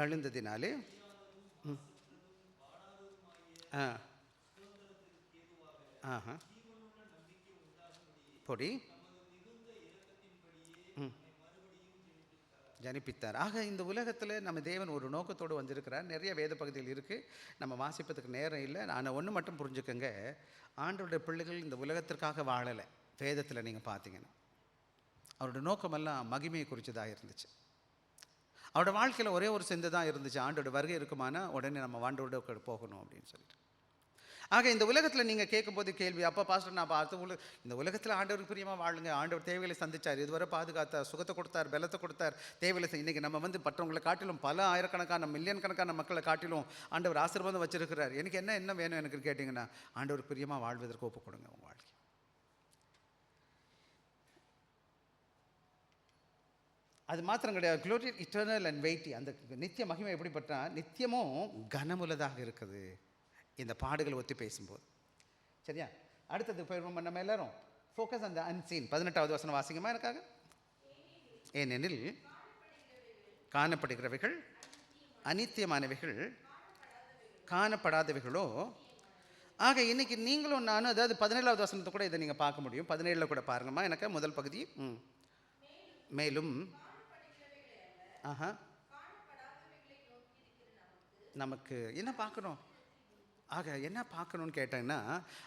எழுந்ததினாலே பொடி ஜனிப்பித்தார். ஆக இந்த உலகத்தில் நம்ம தேவன் ஒரு நோக்கத்தோடு வந்திருக்கிறார். நிறைய வேத பகுதிகள் இருக்குது, நம்ம வாசிப்பதுக்கு நேரம் இல்லை. நான் ஒன்று மட்டும் புரிஞ்சுக்கங்க, ஆண்டவருடைய பிள்ளைகள் இந்த உலகத்திற்காக வாழலை. வேதத்தில் நீங்கள் பார்த்தீங்கன்னா அவருடைய நோக்கமெல்லாம் மகிமையை குறித்ததாக இருந்துச்சு. அவரோட வாழ்க்கையில் ஒரே ஒரு சிந்தை தான் இருந்துச்சு, ஆண்டோட வருகை இருக்குமானா உடனே நம்ம ஆண்டோட போகணும் அப்படின்னு சொல்லிட்டு. ஆக இந்த உலகத்தில் நீங்கள் கேட்கும்போது கேள்வி, அப்போ பாஸ்டர் நான் பார்த்து இந்த உலகத்தில் ஆண்டவருக்கு பிரியமாக வாழுங்க, ஆண்டவர் தேவைகளை சந்திச்சார், இதுவரை பாதுகாத்தார், சுகத்தை கொடுத்தார், பலத்தை கொடுத்தார், தேவைகளை. இன்றைக்கி நம்ம மற்றவங்களை காட்டிலும் பல ஆயிரக்கணக்கான மில்லியன் கணக்கான மக்களை காட்டிலும் ஆண்டவர் ஆசீர்வாதம் வச்சிருக்கிறார். எனக்கு என்ன வேணும் எனக்கு கேட்டிங்கன்னா, ஆண்டவருக்கு பிரியமாக வாழ்வதற்கு ஒப்பு கொடுங்க உங்கள் வாழ்க்கை. அது மாத்திரம் கிடையாது, க்ளோரி இட்டர்னல் அண்ட் வெயிட்டி. அந்த நித்திய மகிமை எப்படிப்பட்டா, நித்தியமும் கனமுள்ளதாக இருக்குது இந்த பாடுகளை ஒத்தி பேசும்போது. சரியா, அடுத்தது போயிடுவோம் நம்ம எல்லாரும். ஃபோக்கஸ் அந்த அன்சீன். 18வது வசனம் வாசிங்கம்மா எனக்காக. ஏனெனில் காணப்படுகிறவைகள் அநித்தியமானவைகள், காணப்படாதவைகளோ. ஆக இன்னைக்கு நீங்களும் நானும், அதாவது 17வது வசனத்தை கூட இதை நீங்கள் பார்க்க முடியும். 17 கூட பாருங்கம்மா எனக்கு முதல் பகுதி. மேலும் நமக்கு என்ன பார்க்கணும். ஆக என்ன பார்க்கணும்னு கேட்டேன்னா,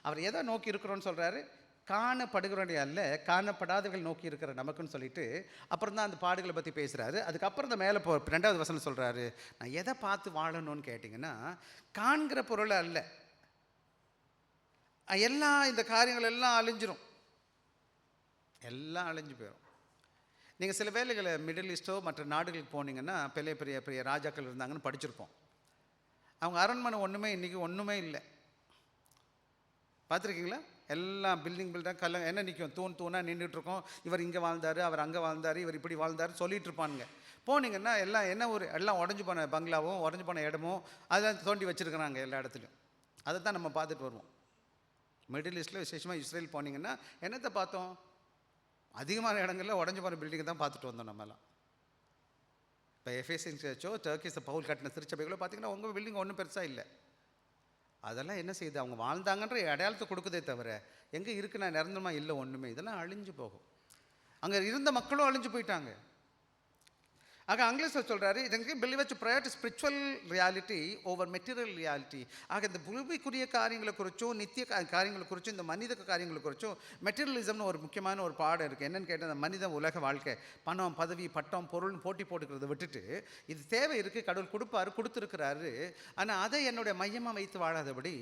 அவர் எதை நோக்கி இருக்கிறோன்னு சொல்கிறாரு, காணப்படுகிறோடைய அல்ல, காணப்படாதவர்கள் நோக்கி இருக்கிற நமக்குன்னு சொல்லிட்டு அப்புறம் தான் அந்த பாடுகளை பற்றி பேசுகிறாரு. அதுக்கப்புறம் தான் மேலே 2வது வசனம் சொல்கிறாரு, நான் எதை பார்த்து வாழணும்னு கேட்டிங்கன்னா, காண்கிற பொருள் அல்ல. எல்லாம் இந்த காரியங்கள் எல்லாம் அழிஞ்சிரும், எல்லாம் அழிஞ்சு போயிடும். நீங்கள் சில வேலைகளை மிடில் ஈஸ்டோ மற்ற நாடுகளுக்கு போனீங்கன்னா, பெரிய பெரிய பெரிய ராஜாக்கள் இருந்தாங்கன்னு படிச்சிருப்போம். அவங்க அரண்மனை ஒன்றுமே இன்றைக்கி ஒன்றுமே இல்லை, பார்த்துருக்கீங்களா? எல்லாம் பில்டாக கல்ல என்ன நிற்கும், தூணாக நின்றுட்டுருக்கோம். இவர் இங்கே வாழ்ந்தார், அவர் அங்கே வாழ்ந்தார், இவர் இப்படி வாழ்ந்தார் சொல்லிட்டு இருப்பானுங்க. போனீங்கன்னா எல்லாம் என்ன ஒரு எல்லாம் உடஞ்சி போன பங்களாவும் உடஞ்சி போன இடமும் அதெல்லாம் தோண்டி வச்சுருக்கிறாங்க எல்லா இடத்துலையும். அதை தான் நம்ம பார்த்துட்டு வருவோம். மிடில் ஈஸ்டில் விசேஷமாக இஸ்ரேல் போனீங்கன்னா என்னத்தை பார்த்தோம், அதிகமான இடங்களில் உடஞ்சி போன பில்டிங்கை தான் பார்த்துட்டு வந்தோம் நம்மலாம். இப்போ எஃபேசியன் சர்ச்சோ டர்க்கிஸை பவுல் கட்டின திருச்சபைகளோ பார்த்தீங்கன்னா உங்கள் பில்டிங் ஒன்றும் பெருசாக இல்லை. அதெல்லாம் என்ன செய்யுது, அவங்க வாழ்ந்தாங்கன்ற அடையாளத்தை கொடுக்குதே தவிர எங்கே இருக்குன்னா நிரந்தரமாக இல்லை ஒன்றுமே. இதெல்லாம் அழிஞ்சு போகும். அங்கே இருந்த மக்களும் அழிஞ்சு போயிட்டாங்க. ஆக ஆங்கிலத்தில் சொல்கிறாரு, இதற்கு believers to priority spiritual reality over material reality. ஆக இந்த பூமிக்குரிய காரியங்களை குறித்தும் நித்திய காரியங்களை குறித்தும் இந்த மனித காரியங்களை குறித்தும் மெட்டீரியலிசம்னு ஒரு முக்கியமான ஒரு பாடம் இருக்குது. என்னென்னு கேட்டால், அந்த மனித உலக வாழ்க்கை பணம் பதவி பட்டம் பொருள்னு போட்டி போட்டுக்கிறத விட்டுட்டு இது தேவை இருக்குது, கடவுள் கொடுப்பாரு, கொடுத்துருக்கிறாரு, ஆனால் அதை என்னுடைய மையமாக வைத்து வாழாதபடி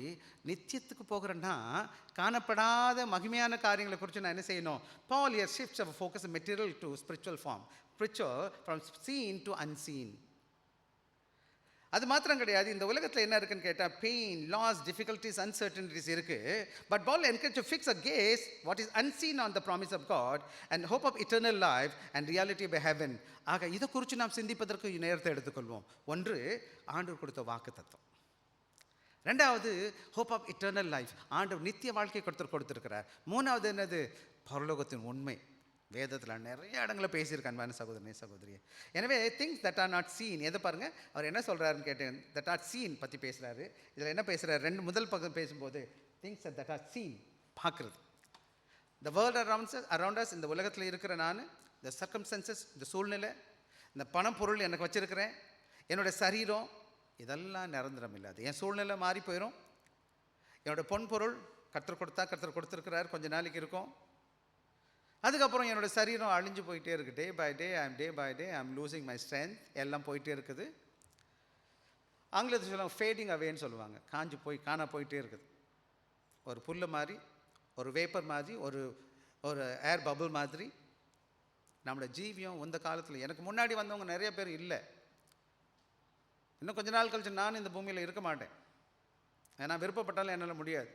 நித்தியத்துக்கு போகிறேன்னா காணப்படாத மகிமையான காரியங்களை குறித்து நான் என்ன செய்யணும். Paul here shifts our focus from material to spiritual form, spiritual from seen to unseen. அது மாத்திரம் கிடையாது, இந்த உலகத்தில் என்ன இருக்குன்னு கேட்டால் பெயின், லாஸ், டிஃபிகல்ட்டிஸ், அன்சர்டனிட்டிஸ் இருக்குது. But Paul encourages to fix a gaze what is unseen on the promise of God and hope of eternal life and reality by heaven. ஆக இதை குறித்து நாம் சிந்திப்பதற்கு நேரத்தை எடுத்துக்கொள்வோம். ஒன்று, ஆண்டவர் கொடுத்த வாக்கு தத்துவம். ரெண்டாவது, ஹோப் ஆஃப் இட்டர்னல் லைஃப், ஆண்டவர் நித்திய வாழ்க்கை கொடுத்துருக்கிறார். மூணாவது என்னது, பரலோகத்தின் உண்மை. வேதத்தில் நிறைய இடங்களில் பேசியிருக்கான் சகோதரனே சகோதரியே. எனவே things that R not seen, எதை பாருங்கள் அவர் என்ன சொல்கிறாருன்னு கேட்டேன். தட் ஆர் சீன் பற்றி பேசுகிறாரு. இதில் என்ன பேசுகிறார், முதல் பக்கம் பேசும்போது திங்ஸ் தட் ஆர் சீன், பார்க்குறது. த வேர்ல்ட் அரவுண்ட் அஸ், இந்த உலகத்தில் இருக்கிற நான், இந்த சர்க்கம்ஸ்டன்சஸ், இந்த சூழ்நிலை, இந்த பணம் பொருள் எனக்கு வச்சுருக்கிறேன், என்னோடய சரீரம், இதெல்லாம் நிரந்தரம் இல்லாது. என் சூழ்நிலை மாறி போயிடும். என்னோடய பொன் பொருள் கர்த்தர் கொடுத்துருக்கிறார், கொஞ்சம் நாளைக்கு இருக்கும். அதுக்கப்புறம் என்னோடய சரீரம் அழிஞ்சு போயிட்டே இருக்குது. Day by day I'm losing my strength, எல்லாம் போயிட்டே இருக்குது. ஆங்கிலத்தில் சொல்லுவாங்க ஃபேடிங் அவேன்னு சொல்லுவாங்க. காண போயிட்டே இருக்குது. ஒரு புல்லு மாதிரி, ஒரு வேப்பர் மாதிரி, ஒரு ஏர் பபுள் மாதிரி நம்மளோட ஜீவியம் இந்த காலத்தில். எனக்கு முன்னாடி வந்தவங்க நிறைய பேர் இல்லை. இன்னும் கொஞ்ச நாள் கழிச்சு நான் இந்த பூமியில் இருக்க மாட்டேன். ஏன்னா விருப்பப்பட்டாலும் என்னால் முடியாது.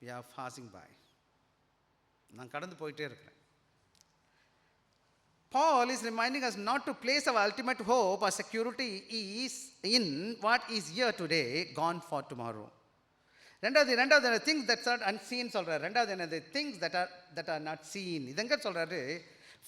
we are passing by, நான் கடந்து போயிட்டே இருக்கிறேன். Paul is reminding us not to place our ultimate hope or security is in what is here today, gone for tomorrow. ரெண்டாவது things that are unseen சொல்றாரு. ரெண்டாவது என்னது, things that are not seen. இதங்க சொல்றாரு,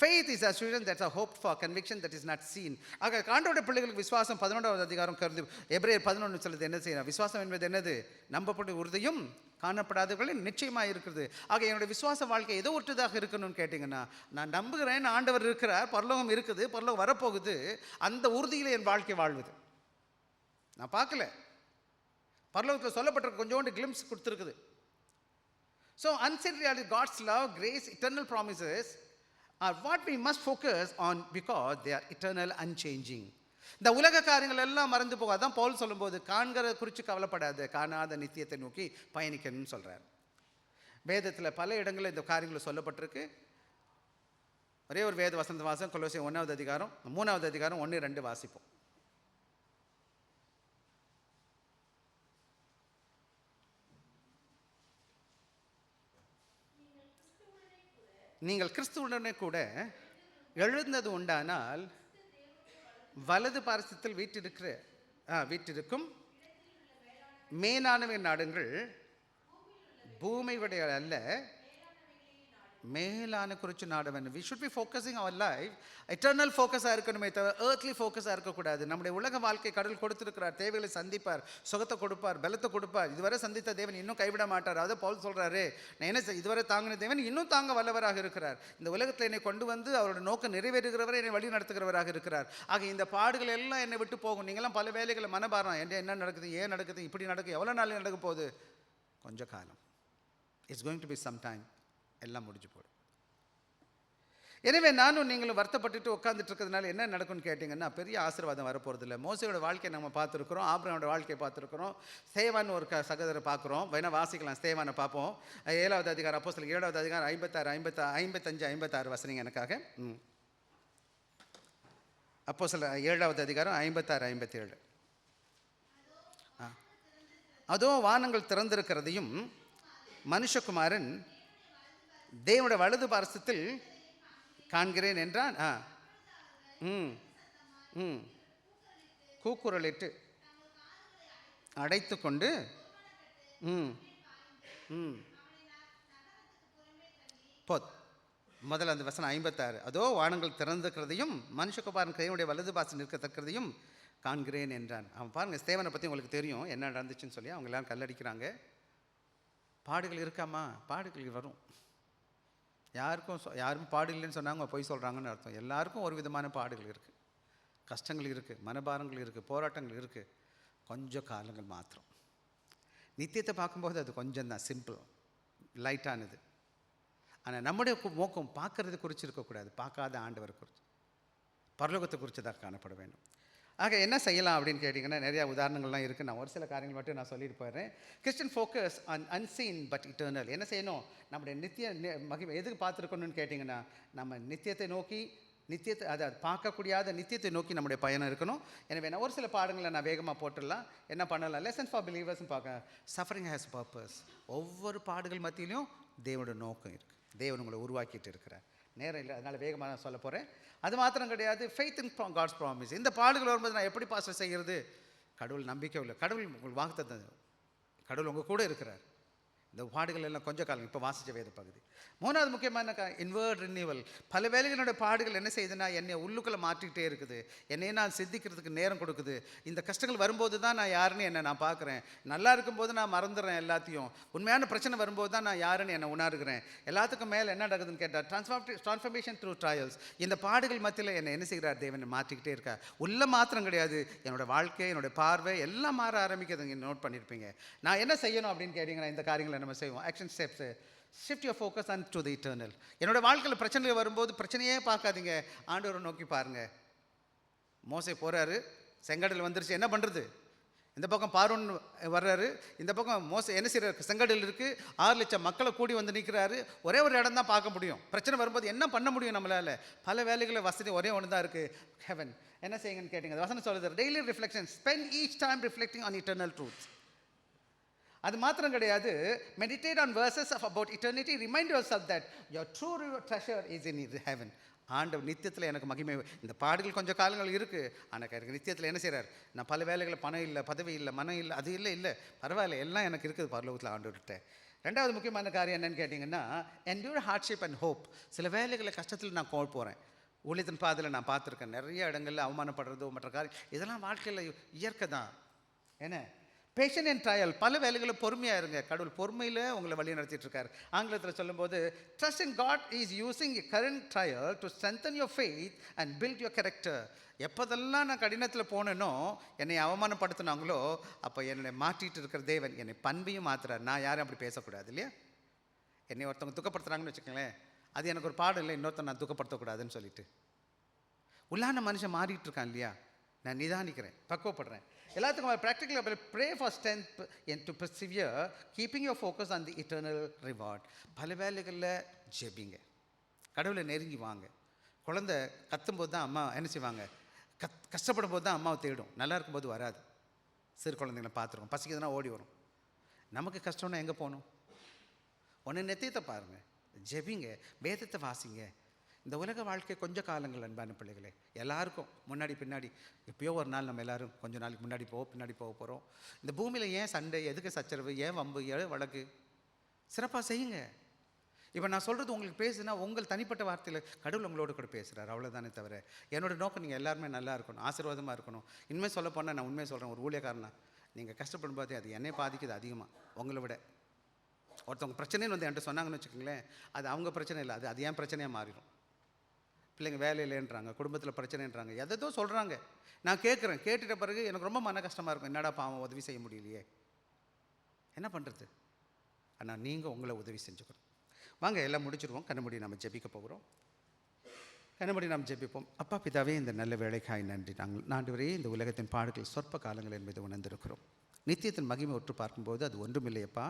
faith is assurance that's a hope for, conviction that is not seen. ஆக ஆண்டவருடைய பிள்ளைகளுக்கு விசுவாசம் 11வது அதிகாரம் கருது எபிரேயர் 11 சொல்லுது என்ன செய்யணும். விசுவாசம் என்பது என்னது, நம்பப்பட்ட உறுதியும் காணப்படாதவர்களின் நிச்சயமாக இருக்கிறது. ஆக என்னுடைய விசுவாச வாழ்க்கை எதோ ஒற்றுதாக இருக்கணும்னு கேட்டிங்கன்னா, நான் நம்புகிறேன் ஆண்டவர் இருக்கிறார், பரலோகம் இருக்குது, பரலோகம் வரப்போகுது, அந்த உறுதியில் என் வாழ்க்கை வாழ்வது. நான் பார்க்கல, பரலோகத்தில் சொல்லப்பட்ட கொஞ்சோண்டு கிளிம்ஸ் கொடுத்துருக்குது. So unseen reality, God's love, grace, eternal promises are what we must focus on because they are eternal, unchanging. இந்த உலக காரியங்கள் எல்லாம் மறந்து போகும். அதான் பவுல் சொல்லும்போது காண்கிற குறித்து கவலைப்படாத, காணாத நித்தியத்தை நோக்கி பயணிக்கணும்னு சொல்கிறார். வேதத்தில் பல இடங்களில் இந்த காரியங்கள் சொல்லப்பட்டிருக்கு. ஒரே ஒரு வேத வசந்த வாசம், கொலோசியர் 1வது அதிகாரம் 3வது அதிகாரம் 1-2 வாசிப்போம். நீங்கள் கிறிஸ்துவுடனே கூட எழுந்தது உண்டானால் வலது பாரசத்தில் வீட்டிருக்கும் மேலானவை நாடுங்கள், பூமியுடைய அல்ல மேலான குறித்து நாடுவன். we should be focusing our life, eternal focus-ஆ இருக்கணுமே தவிர earthly focus-ஆ இருக்கக்கூடாது. நம்முடைய உலக வாழ்க்கை கடவுள் கொடுத்திருக்கிறார், தேவைகளை சந்திப்பார், சுகத்தை கொடுப்பார், பலத்தை கொடுப்பார். இதுவரை சந்தித்த தேவன் இன்னும் கைவிட மாட்டார். அதை பவுல் சொல்கிறாரு, நான் என்ன இதுவரை தாங்கின தேவன் இன்னும் தாங்க வல்லவராக இருக்கிறார். இந்த உலகத்தில் என்னை கொண்டு வந்து அவரோட நோக்கம் நிறைவேறுகிறவரை என்னை வழி நடத்துகிறவராக இருக்கிறார். ஆக இந்த பாடுகள் எல்லாம் என்னை விட்டு போகும். நீங்களாம் பல வேலைகளை மனபாரம், என்ன நடக்குது, ஏன் நடக்குது, இப்படி நடக்குது, எவ்வளோ நாள் நடக்க போகுது, கொஞ்சம் காலம், it's going to be some time, எல்லாம் முடிஞ்சு போடும். எனவே நானும் நீங்களும் வருத்தப்பட்டுட்டு உட்காந்துட்டு இருக்கிறதுனால என்ன நடக்கும்னு கேட்டிங்கன்னா, பெரிய ஆசீர்வாதம் வரப்போகிறது இல்லை. மோசையோட வாழ்க்கையை நம்ம பார்த்துருக்குறோம், ஆபிரகாமோட வாழ்க்கையை பார்த்துருக்குறோம், ஸ்தேவான்னு ஒரு சகோதரரை பார்க்குறோம். வேணா வாசிக்கலாம், ஸ்தேவானை பார்ப்போம். 7வது அதிகாரம், அப்போஸ்தலர் 7வது அதிகாரம் 55 56 வசனங்க எனக்காக. அப்போஸ்தலர் 7வது அதிகாரம் 56 57. அதோ வானங்கள் திறந்திருக்கிறதையும் மனுஷகுமாரன் தேவனுடைய வலது பாரசத்தில் காண்கிறேன் என்றான். கூக்குரலிட்டு அடைத்து கொண்டு முதல்ல அந்த வசனம் 56, அதோ வானங்கள் திறந்துக்கிறதையும் மனுஷகுமாரன் கையினுடைய வலது பாசம் நிற்கத்தக்கிறதையும் காண்கிறேன் என்றான். அவன் பாருங்கள், ஸ்தேவனை பற்றி உங்களுக்கு தெரியும் என்ன நடந்துச்சுன்னு சொல்லி. அவங்க எல்லாம் கல்லடிக்கிறாங்க. பாடுகள் இருக்காமா? பாடுகள் வரும். யாரும் பாடு இல்லைன்னு சொன்னாங்க பொய் சொல்கிறாங்கன்னு அர்த்தம். எல்லாருக்கும் ஒரு விதமான பாடுகள் இருக்குது, கஷ்டங்கள் இருக்குது, மனபாரங்கள் இருக்குது, போராட்டங்கள் இருக்குது. கொஞ்சம் காலங்கள் மாத்திரம். நித்தியத்தை பார்க்கும்போது அது கொஞ்சம் தான், சிம்பிள், லைட்டானது. ஆனால் நம்முடைய நோக்கம் பார்க்கறது குறித்து இருக்கக்கூடாது, பார்க்காத ஆண்டவர் குறித்து, பரலோகத்தை குறித்து தான் காணப்பட வேண்டும். ஆக என்ன செய்யலாம் அப்படின்னு கேட்டிங்கன்னா நிறையா உதாரணங்கள்லாம் இருக்குது. நான் ஒரு சில காரியங்கள் மட்டும் நான் சொல்லிட்டு போயிடுறேன். Christian focus on unseen but eternal. என்ன செய்யணும்? நம்முடைய நித்திய மகிமை எதுக்கு பார்த்துருக்கணும்னு கேட்டிங்கன்னா, நம்ம நித்தியத்தை நோக்கி, நித்தியத்தை அதை பார்க்கக்கூடியாத நித்தியத்தை நோக்கி நம்முடைய பயணம் இருக்கணும். எனவே நான் ஒரு சில பாடங்களை நான் வேகமாக போட்டுடலாம். என்ன பண்ணலாம்? லெசன்ஸ் ஃபார் பிலீவர்ஸ்னு பார்க்க. Suffering has purpose. ஒவ்வொரு பாடுகள் மத்தியிலையும் தேவனோட நோக்கம் இருக்குது. தேவன் உங்களை உருவாக்கிட்டு இருக்கிறார். நேரம் இல்லை, அதனால் வேகமாக நான் சொல்ல போகிறேன். அது மாத்திரம் கிடையாது, ஃபெய்த் இன் காட்ஸ் ப்ராமிஸ். இந்த பாடுகள் வரும்போது நான் எப்படி பாஸ் செய்கிறது? கடவுள் நம்பிக்கை இல்லை. கடவுள் உங்களுக்கு வாக்குத்தத்தம், கடவுள் உங்கள் கூட இருக்கிறார். இந்த பாடுகள் எல்லாம் கொஞ்சம் காலம். இப்போ வாசித்த வேத பகுதி. மூணாவது முக்கியமான இன்வர்ட் ரினியூவல். பல வேளைகளோட பாடுகள் என்ன செய்யுதுன்னா, என்னை உள்ளுக்குள்ளே மாற்றிக்கிட்டே இருக்குது. என்னையே நான் சிந்திக்கிறதுக்கு நேரம் கொடுக்குது. இந்த கஷ்டங்கள் வரும்போது தான் நான் யாருன்னு என்னை நான் பார்க்குறேன். நல்லா இருக்கும்போது நான் மறந்துடுறேன் எல்லாத்தையும். உண்மையான பிரச்சனை வரும்போது தான் நான் யாருன்னு என்னை உணர்கிறேன். எல்லாத்துக்கும் மேலே என்ன நடக்குதுன்னு கேட்டால், ட்ரான்ஸ்ஃபர்மேஷன் த்ரூ ட்ரையல்ஸ். இந்த பாடுகள் மத்தியில் என்னை என்ன செய்கிறார்? தேவன் மாற்றிக்கிட்டே இருக்கா. உள்ள மாத்திரம் கிடையாது, என்னோடய வாழ்க்கை, என்னோடய பார்வை எல்லாம் மாற ஆரம்பிக்கிறது. நீங்கள் நோட் பண்ணியிருப்பீங்க. நான் என்ன செய்யணும் அப்படின்னு கேட்டிங்கன்னா, இந்த காரியங்களை நம்ம செய்வோம். Action steps. Shift your focus on to the eternal. என்னோட வாழ்க்கையில் பிரச்சனைகள் வரும்போது பிரச்சனையே பார்க்காதீங்க, ஆண்டவரை நோக்கி பாருங்கள். மோசே போகிறாரு, செங்கடல் வந்துருச்சு, என்ன பண்ணுறது? இந்த பக்கம் பார்வோன் வர்றாரு, இந்த பக்கம் மோசே என்ன செய்கிறார்? செங்கடல் இருக்குது, 6 லட்சம் மக்களை கூடி வந்து நிற்கிறாரு. ஒரே ஒரு இடம் தான் பார்க்க முடியும். பிரச்சனை வரும்போது என்ன பண்ண முடியும் நம்மளால்? பல வேலைகளை வசதி ஒரே ஒன்று தான் இருக்குது, ஹெவன். என்ன செய்யுங்கன்னு கேட்டிங்க, வசனம் சொல்லுது, daily reflection, spend each time reflecting on eternal truths. அது மாத்திரம் கிடையாது, meditate on verses of about eternity, remind your self that your true treasure is in heaven. ஆண்டவர் நித்தியத்தில் எனக்கு மகிமை. இந்த பாடுகள் கொஞ்சம் காலங்கள் இருக்குது, ஆனால் எனக்கு நித்தியத்தில் என்ன செய்கிறார்? நான் பல வேலைகளை பணம் இல்லை, பதவி இல்லை, மனம் இல்லை, அது இல்லை பரவாயில்ல, எல்லாம் எனக்கு இருக்குது பரலோகத்தில் ஆண்டவர்கிட்ட. ரெண்டாவது முக்கியமான காரியம் என்னென்னு கேட்டிங்கன்னா, என்ட்யூர் ஹார்ட்ஷிப் அண்ட் ஹோப். சில வேலைகளை கஷ்டத்தில் நான் போகிறேன். ஊழியத்தின் பாதையில் நான் பார்த்துருக்கேன், நிறைய இடங்களில் அவமானப்படுறதோ மற்ற காரியம், இதெல்லாம் வாழ்க்கையில் இயற்கை தான். என்ன? Passion and trial. பல வேலைகளை பொறுமையாக இருங்க. கடவுள் பொறுமையில் உங்களை வழி நடத்திட்டு இருக்கார். ஆங்கிலத்தில் சொல்லும்போது, trust in God is using a current trial to strengthen your faith and build your character. எப்போதெல்லாம் நான் கடினத்தில் போனேனோ, என்னை அவமானப்படுத்தினாங்களோ, அப்போ என்னை மாற்றிட்டு இருக்கிற தேவன் என்னை பண்பையும் மாற்றுறார். நான் யாரும் அப்படி பேசக்கூடாது இல்லையா? என்னை ஒருத்தவங்க துக்கப்படுத்துகிறாங்கன்னு வச்சுக்கோங்களேன், அது எனக்கு ஒரு பாடம் இல்லை, இன்னொருத்தர் நான் துக்கப்படுத்தக்கூடாதுன்னு சொல்லிட்டு. உள்ளான மனுஷன் மாறிட்டு இருக்கான் இல்லையா? நான் நிதானிக்கிறேன், பக்குவப்படுறேன். எல்லாத்துக்கும் ப்ராக்டிக்கலாக pray for strength and to persevere, keeping your focus on the eternal reward. பல வேலைகளில் ஜெபிங்க, கடவுளை நெருங்கி வாங்க. குழந்தை கத்தும்போது தான் அம்மா என்ன செய்வாங்க? கஷ்டப்படும் போது தான் அம்மாவை தேடும், நல்லா இருக்கும்போது வராது. சிறு குழந்தைங்களை பார்த்துருக்கோம், பசிக்குதுன்னா ஓடி வரும். நமக்கு கஷ்டம்னா எங்கே போகணும்? ஒன்று நெத்தியத்தை பாருங்கள், ஜெபிங்க, வேதத்தை வாசிங்க. இந்த உலக வாழ்க்கை கொஞ்சம் காலங்கள் அன்பான பிள்ளைகளே. எல்லாருக்கும் முன்னாடி பின்னாடி எப்பயோ ஒரு நாள் நம்ம எல்லோரும் கொஞ்சம் நாளைக்கு முன்னாடி பின்னாடி போக போகிறோம். இந்த பூமியில் ஏன் சண்டை, எதுக்கு சச்சரவு, ஏன் வம்பு, ஏன் வழக்கு? சிறப்பாக செய்யுங்க. இப்போ நான் சொல்கிறது உங்களுக்கு பேசுனா உங்கள் தனிப்பட்ட வார்த்தையில் கடவுள் உங்களோட கூட பேசுகிறார், அவ்வளோதானே தவிர என்னோடய நோக்கம் நீங்கள் எல்லாருமே நல்லா இருக்கணும், ஆசீர்வாதமாக இருக்கணும். இனிமேல் சொல்ல போனால் நான் உண்மையை சொல்கிறேன், ஒரு ஊழியக்காரனா நீங்கள் கஷ்டப்படும் போதே அது என்னை பாதிக்குது அதிகமாக உங்களை விட. ஒருத்தவங்க பிரச்சனைன்னு வந்து என்கிட்ட சொன்னாங்கன்னு வச்சுக்கோங்களேன், அது அவங்க பிரச்சனை இல்லை, அது ஏன் பிரச்சனையாக மாறிடும். பிள்ளைங்க வேலை இல்லைன்றாங்க, குடும்பத்தில் பிரச்சனைன்றாங்க, எதோ சொல்கிறாங்க. நான் கேட்குறேன், கேட்டுட்ட பிறகு எனக்கு ரொம்ப மன கஷ்டமாக இருக்கும். என்னடா பாவம், உதவி செய்ய முடியலையே, என்ன பண்ணுறது? ஆனால் நீங்கள் உங்களை உதவி செஞ்சுக்கணும். வாங்க எல்லாம் முடிச்சிடுவோம், கண்ணமுடி நம்ம ஜெபிக்க போகிறோம். கண்ணமுடி நாம் ஜெபிப்போம். அப்பா பிதாவே, இந்த நல்ல வேலைக்காய் நன்றி. ஆண்டவரே, இந்த உலகத்தின் பாடுகள் சொற்ப காலங்கள் என்பதை உணர்ந்திருக்கிறோம். நித்தியத்தின் மகிமை ஒற்று பார்க்கும்போது அது ஒன்றுமில்லையப்பா.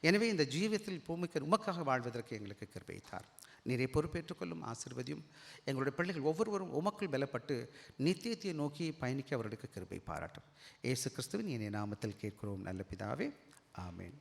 எனவே இந்த ஜீவியத்தில் பூமிக்கு உமக்காக வாழ்வதற்கு எங்களுக்கு கிருபை தார். நீரை பொறுப்பேற்றுக்கொள்ளும், ஆசீர்வதியும். எங்களுடைய பிள்ளைகள் ஒவ்வொருவரும் உமக்குள் பலப்பட்டு நித்தியத்தை நோக்கி பயணிக்க அவர்களுக்கு கிருபை பாராட்டும். இயேசு கிறிஸ்துவின் இனிய நாமத்தில் கேட்கிறோம் நல்ல பிதாவே, ஆமேன்.